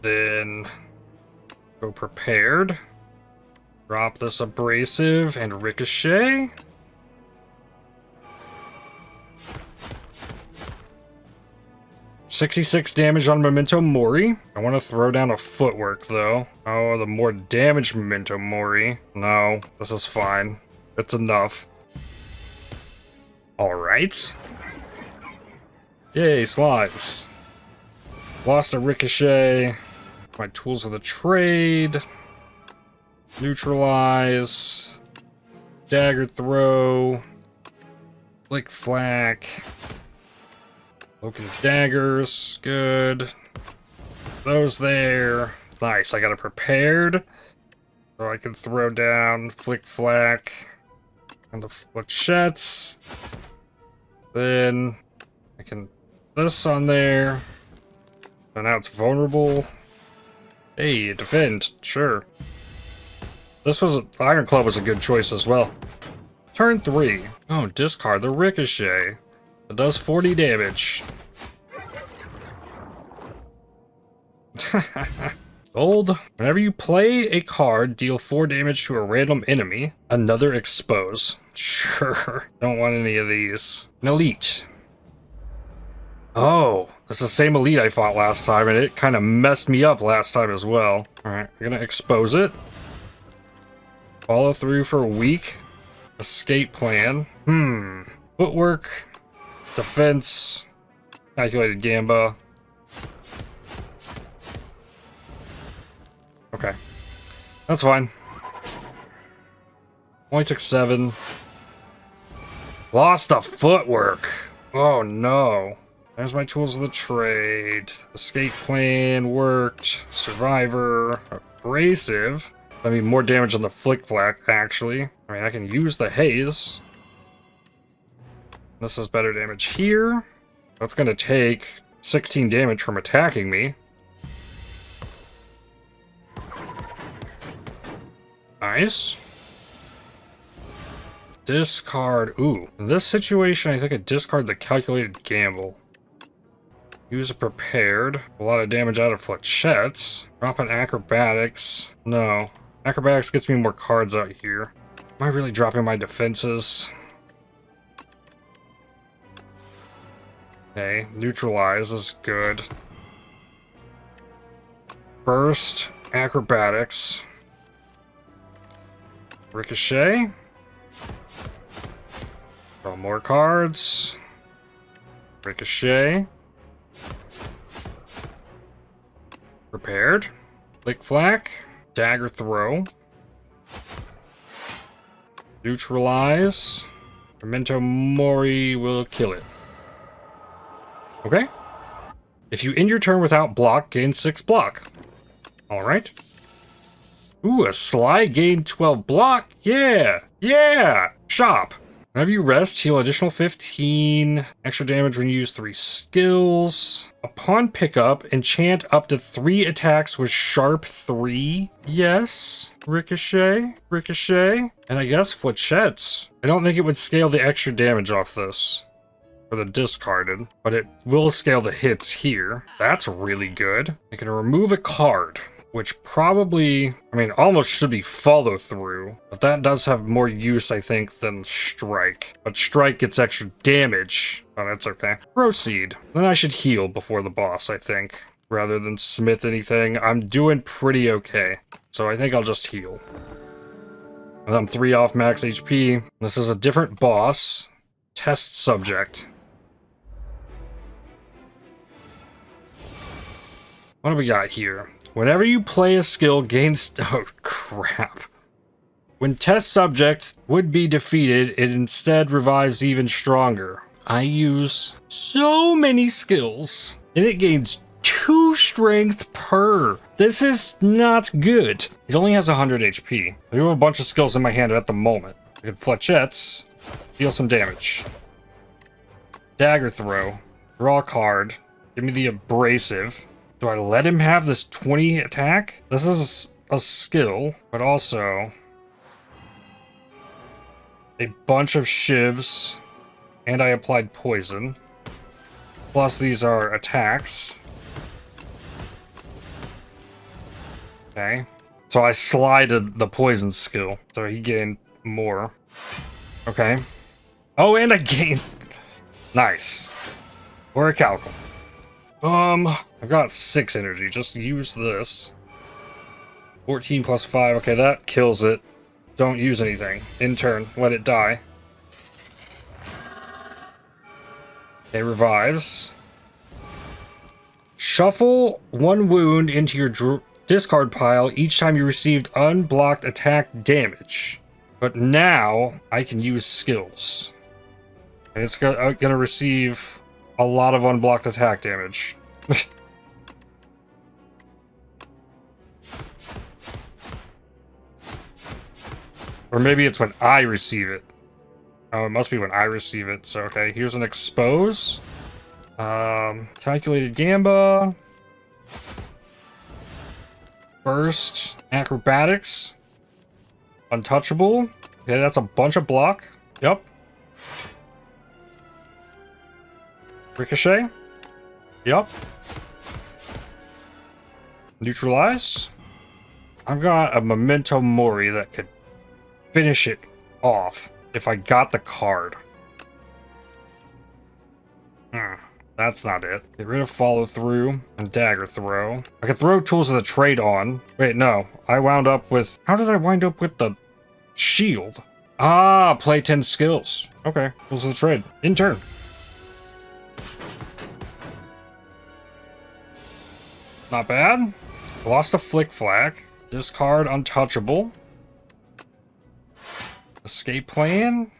Then go prepared. Drop this abrasive and ricochet. $66 damage on Memento Mori. I want to throw down a footwork though. Oh, the more damage Memento Mori. No, this is fine. It's enough. Alright. Yay, slimes. Lost a ricochet. My tools of the trade. Neutralize. Dagger throw. Flick flack. Cloak and daggers. Good. Those there. Nice. I got it prepared. So I can throw down flick flack on the flechettes. Then I can this on there. So now it's vulnerable. Hey, defend. Sure. Iron Club was a good choice as well. Turn 3. Oh, discard the Ricochet. It does 40 damage. Gold. Whenever you play a card, deal 4 damage to a random enemy. Another expose. Sure. Don't want any of these. An elite. Oh, that's the same elite I fought last time, and it kind of messed me up last time as well. Alright, we're gonna expose it. Follow through for a week. Escape plan. Footwork. Defense. Calculated Gamba. Okay. That's fine. Only took 7. Lost the footwork. Oh no. There's my tools of the trade. Escape plan worked. Survivor. Abrasive. I mean, more damage on the flick flack, actually. I mean, I can use the haze. This is better damage here. That's gonna take 16 damage from attacking me. Nice. Discard. Ooh. In this situation, I think I discard the calculated gamble. Use a prepared. A lot of damage out of flechettes. Drop an acrobatics. No. Acrobatics gets me more cards out here. Am I really dropping my defenses? Okay. Neutralize is good. Burst. Acrobatics. Ricochet. Draw more cards. Ricochet. Prepared. Flick flack. Dagger throw. Neutralize. Memento Mori will kill it. Okay. If you end your turn without block, gain 6 block. Alright. Ooh, a Sly gain 12 block? Yeah! Yeah! Shop! Whenever you rest, heal additional 15 extra damage when you use 3 skills. Upon pickup, enchant up to 3 attacks with sharp 3. Yes. Ricochet. Ricochet. And I guess flechettes. I don't think it would scale the extra damage off this. For the discarded. But it will scale the hits here. That's really good. I can remove a card. Which probably, I mean, almost should be follow through. But that does have more use, I think, than strike. But strike gets extra damage. Oh, that's okay. Proceed. Then I should heal before the boss, I think. Rather than smith anything. I'm doing pretty okay. So I think I'll just heal. And I'm 3 off max HP. This is a different boss. Test subject. What do we got here? Whenever you play a skill, gains... Oh, crap. When test subject would be defeated, it instead revives even stronger. I use so many skills, and it gains 2 strength per. This is not good. It only has 100 HP. I do have a bunch of skills in my hand at the moment. I can flechettes, deal some damage. Dagger throw, draw a card, give me the abrasive. Do I let him have this 20 attack? This is a skill, but also a bunch of shivs, and I applied poison. Plus these are attacks. Okay. So I slided the poison skill, so he gained more. Okay. Oh, and I gained... Nice. Or a calcul. I've got 6 energy. Just use this. 14 plus 5. Okay, that kills it. Don't use anything. In turn, let it die. It revives. Shuffle 1 wound into your discard pile each time you received unblocked attack damage. But now I can use skills. And it's gonna receive a lot of unblocked attack damage. Or maybe it's when I receive it. Oh, it must be when I receive it. So, okay, here's an expose. Calculated Gamba. Burst. Acrobatics. Untouchable. Okay, that's a bunch of block. Yep. Ricochet. Yep. Neutralize. I've got a Memento Mori that could finish it off if I got the card. That's not it. Get rid of follow through and dagger throw. I could throw tools of the trade on. Wait, no. I wound up with... How did I wind up with the shield? Ah, play 10 skills. Okay, tools of the trade. In turn. Not bad. Lost a Flick Flack. Discard Untouchable. Escape Plan.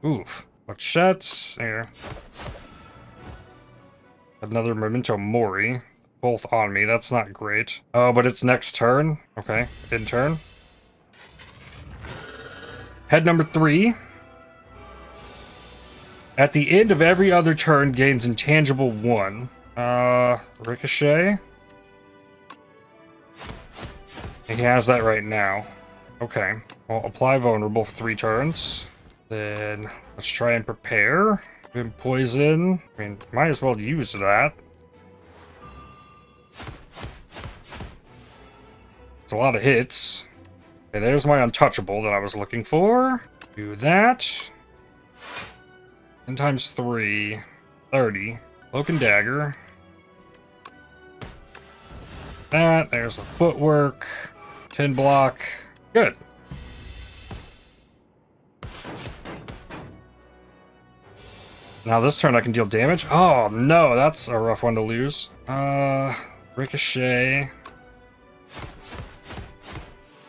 Oof. Machettes. There. Another Memento Mori. Both on me. That's not great. Oh, but it's next turn. Okay. In turn. Head number 3. At the end of every other turn, gains intangible 1. Ricochet. He has that right now. Okay. Well, apply vulnerable for 3 turns. Then let's try and prepare. Been poison. I mean, might as well use that. It's a lot of hits. Okay, there's my untouchable that I was looking for. Do that. 10 times 3. 30. Cloak and dagger. That. There's the footwork. 10 block. Good. Now this turn I can deal damage. Oh no, that's a rough one to lose. Ricochet.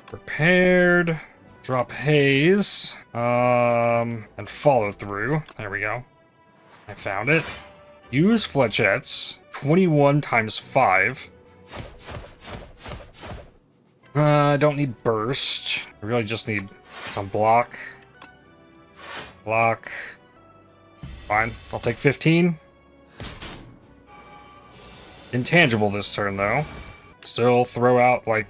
Prepared. Drop haze. And follow through. There we go. I found it. Use flechettes. 21 times 5. I don't need burst. I really just need some block. Block. Fine. I'll take 15. Intangible this turn, though. Still throw out, like,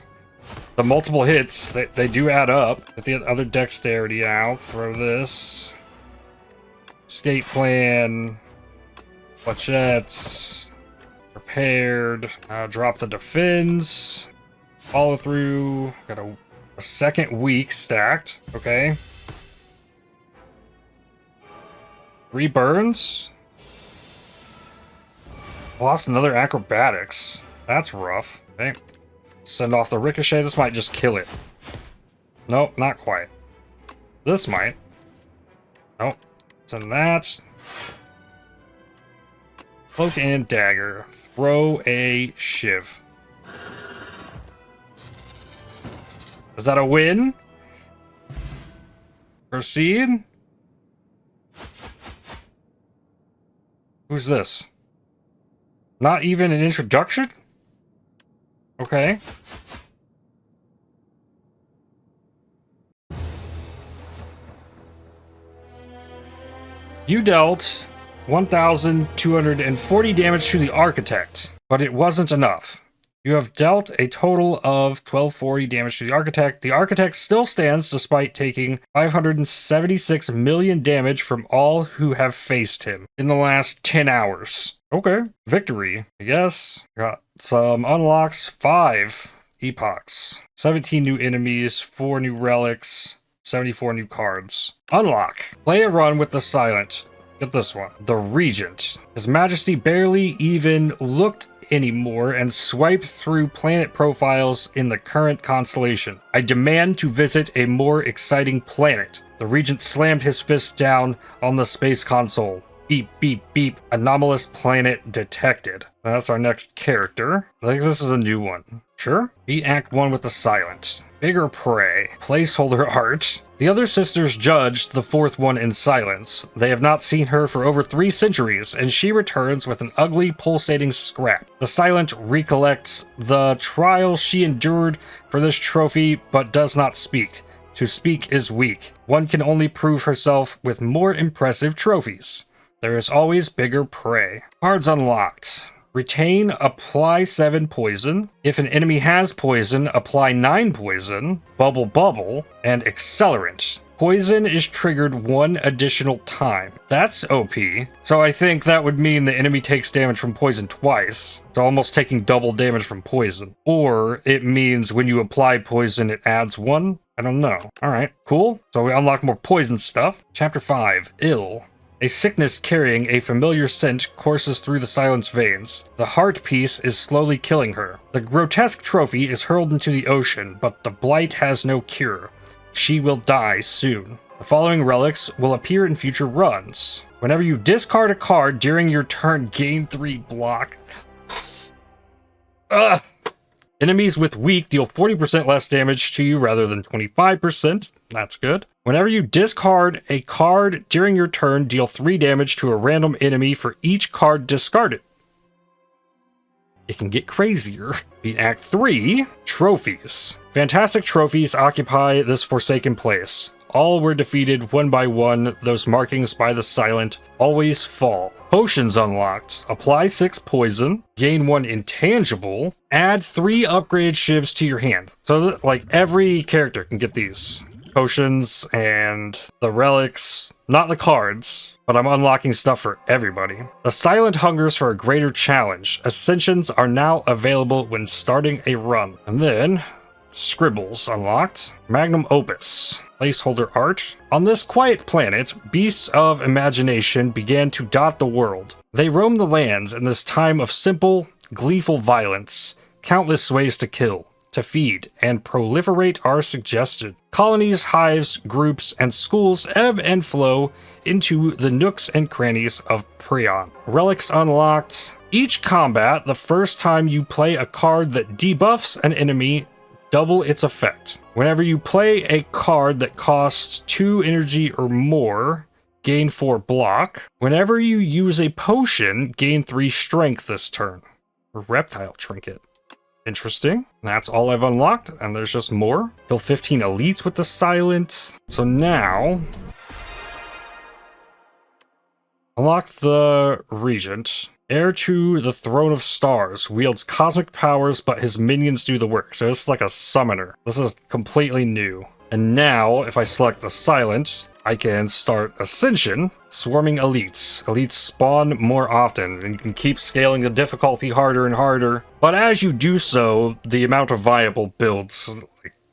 the multiple hits. They do add up. Get the other dexterity out. Throw this. Escape plan. Flechettes. Prepared. Drop the defends. Follow through. Got a second week stacked. Okay. 3 burns. Lost another acrobatics. That's rough. Okay. Send off the ricochet. This might just kill it. Nope, not quite. This might. Nope. Send that. Cloak and dagger. Throw a shiv. Is that a win? Proceed. Who's this? Not even an introduction? Okay. You dealt 1,240 damage to the Architect, but it wasn't enough. You have dealt a total of 1,240 damage to the Architect. The Architect still stands despite taking 576 million damage from all who have faced him in the last 10 hours. Okay. Victory, I guess. Got some unlocks. 5 epochs. 17 new enemies. 4 new relics. 74 new cards. Unlock. Play a run with the Silent. Get this one. The Regent. His Majesty barely even looked anymore and swiped through planet profiles in the current constellation. I demand to visit a more exciting planet. The Regent slammed his fist down on the space console. Beep, beep, beep. Anomalous planet detected. That's our next character. I think this is a new one. Sure. Beat Act 1 with the silent. Bigger prey. Placeholder art. The other sisters judged the fourth one in silence. They have not seen her for over 3 centuries, and she returns with an ugly, pulsating scrap. The silent recollects the trial she endured for this trophy, but does not speak. To speak is weak. One can only prove herself with more impressive trophies. There is always bigger prey. Cards unlocked. Retain, apply 7 poison. If an enemy has poison, apply 9 poison. Bubble bubble, and accelerant. Poison is triggered 1 additional time. That's OP. So I think that would mean the enemy takes damage from poison twice. So almost taking double damage from poison. Or it means when you apply poison, it adds 1. I don't know. Alright, cool. So we unlock more poison stuff. Chapter 5, Ill. A sickness carrying a familiar scent courses through the silence veins. The heart piece is slowly killing her. The grotesque trophy is hurled into the ocean, but the blight has no cure. She will die soon. The following relics will appear in future runs. Whenever you discard a card during your turn, gain 3 block. Ugh. Enemies with weak deal 40% less damage to you rather than 25%. That's good. Whenever you discard a card during your turn, deal 3 damage to a random enemy for each card discarded. It can get crazier. In Act 3, Trophies. Fantastic trophies occupy this forsaken place. All were defeated one by one. Those markings by the silent always fall. Potions unlocked. Apply 6 poison. Gain 1 intangible. Add 3 upgraded shivs to your hand. So that, like, every character can get these potions and the relics. Not the cards, but I'm unlocking stuff for everybody. The silent hungers for a greater challenge. Ascensions are now available when starting a run. And then Scribbles unlocked. Magnum Opus. Placeholder art. On this quiet planet, beasts of imagination began to dot the world. They roam the lands in this time of simple, gleeful violence. Countless ways to kill, to feed, and proliferate are suggested. Colonies, hives, groups, and schools ebb and flow into the nooks and crannies of Prion. Relics unlocked. Each combat, the first time you play a card that debuffs an enemy, double its effect. Whenever you play a card that costs 2 energy or more, gain 4 block. Whenever you use a potion, gain 3 strength this turn. Reptile trinket. Interesting. That's all I've unlocked, and there's just more. Kill 15 elites with the silent. So now, unlock the Regent. Heir to the Throne of Stars, wields cosmic powers, but his minions do the work. So this is like a summoner. This is completely new. And now, if I select the Silent, I can start Ascension, swarming elites. Elites spawn more often, and you can keep scaling the difficulty harder and harder. But as you do so, the amount of viable builds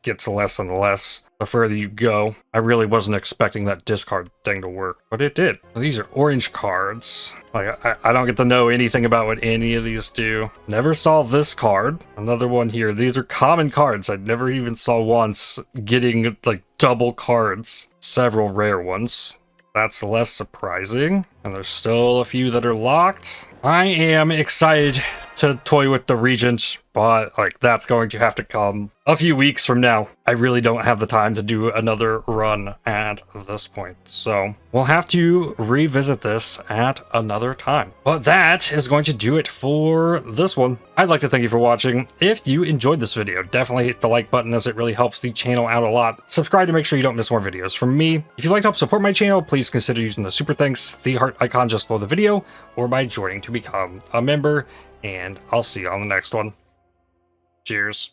gets less and less the further you go. I really wasn't expecting that discard thing to work, but it did. These are orange cards. Like, I don't get to know anything about what any of these do. Never saw this card. Another one here. These are common cards I never even saw once getting like double cards. Several rare ones. That's less surprising. And there's still a few that are locked. I am excited to toy with the Regent, but like that's going to have to come a few weeks from now. I really don't have the time to do another run at this point, so we'll have to revisit this at another time. But that is going to do it for this one. I'd like to thank you for watching. If you enjoyed this video, definitely hit the like button as it really helps the channel out a lot. Subscribe to make sure you don't miss more videos from me. If you'd like to help support my channel, please consider using the super thanks, the heart icon just below the video, or by joining to become a member. And I'll see you on the next one. Cheers.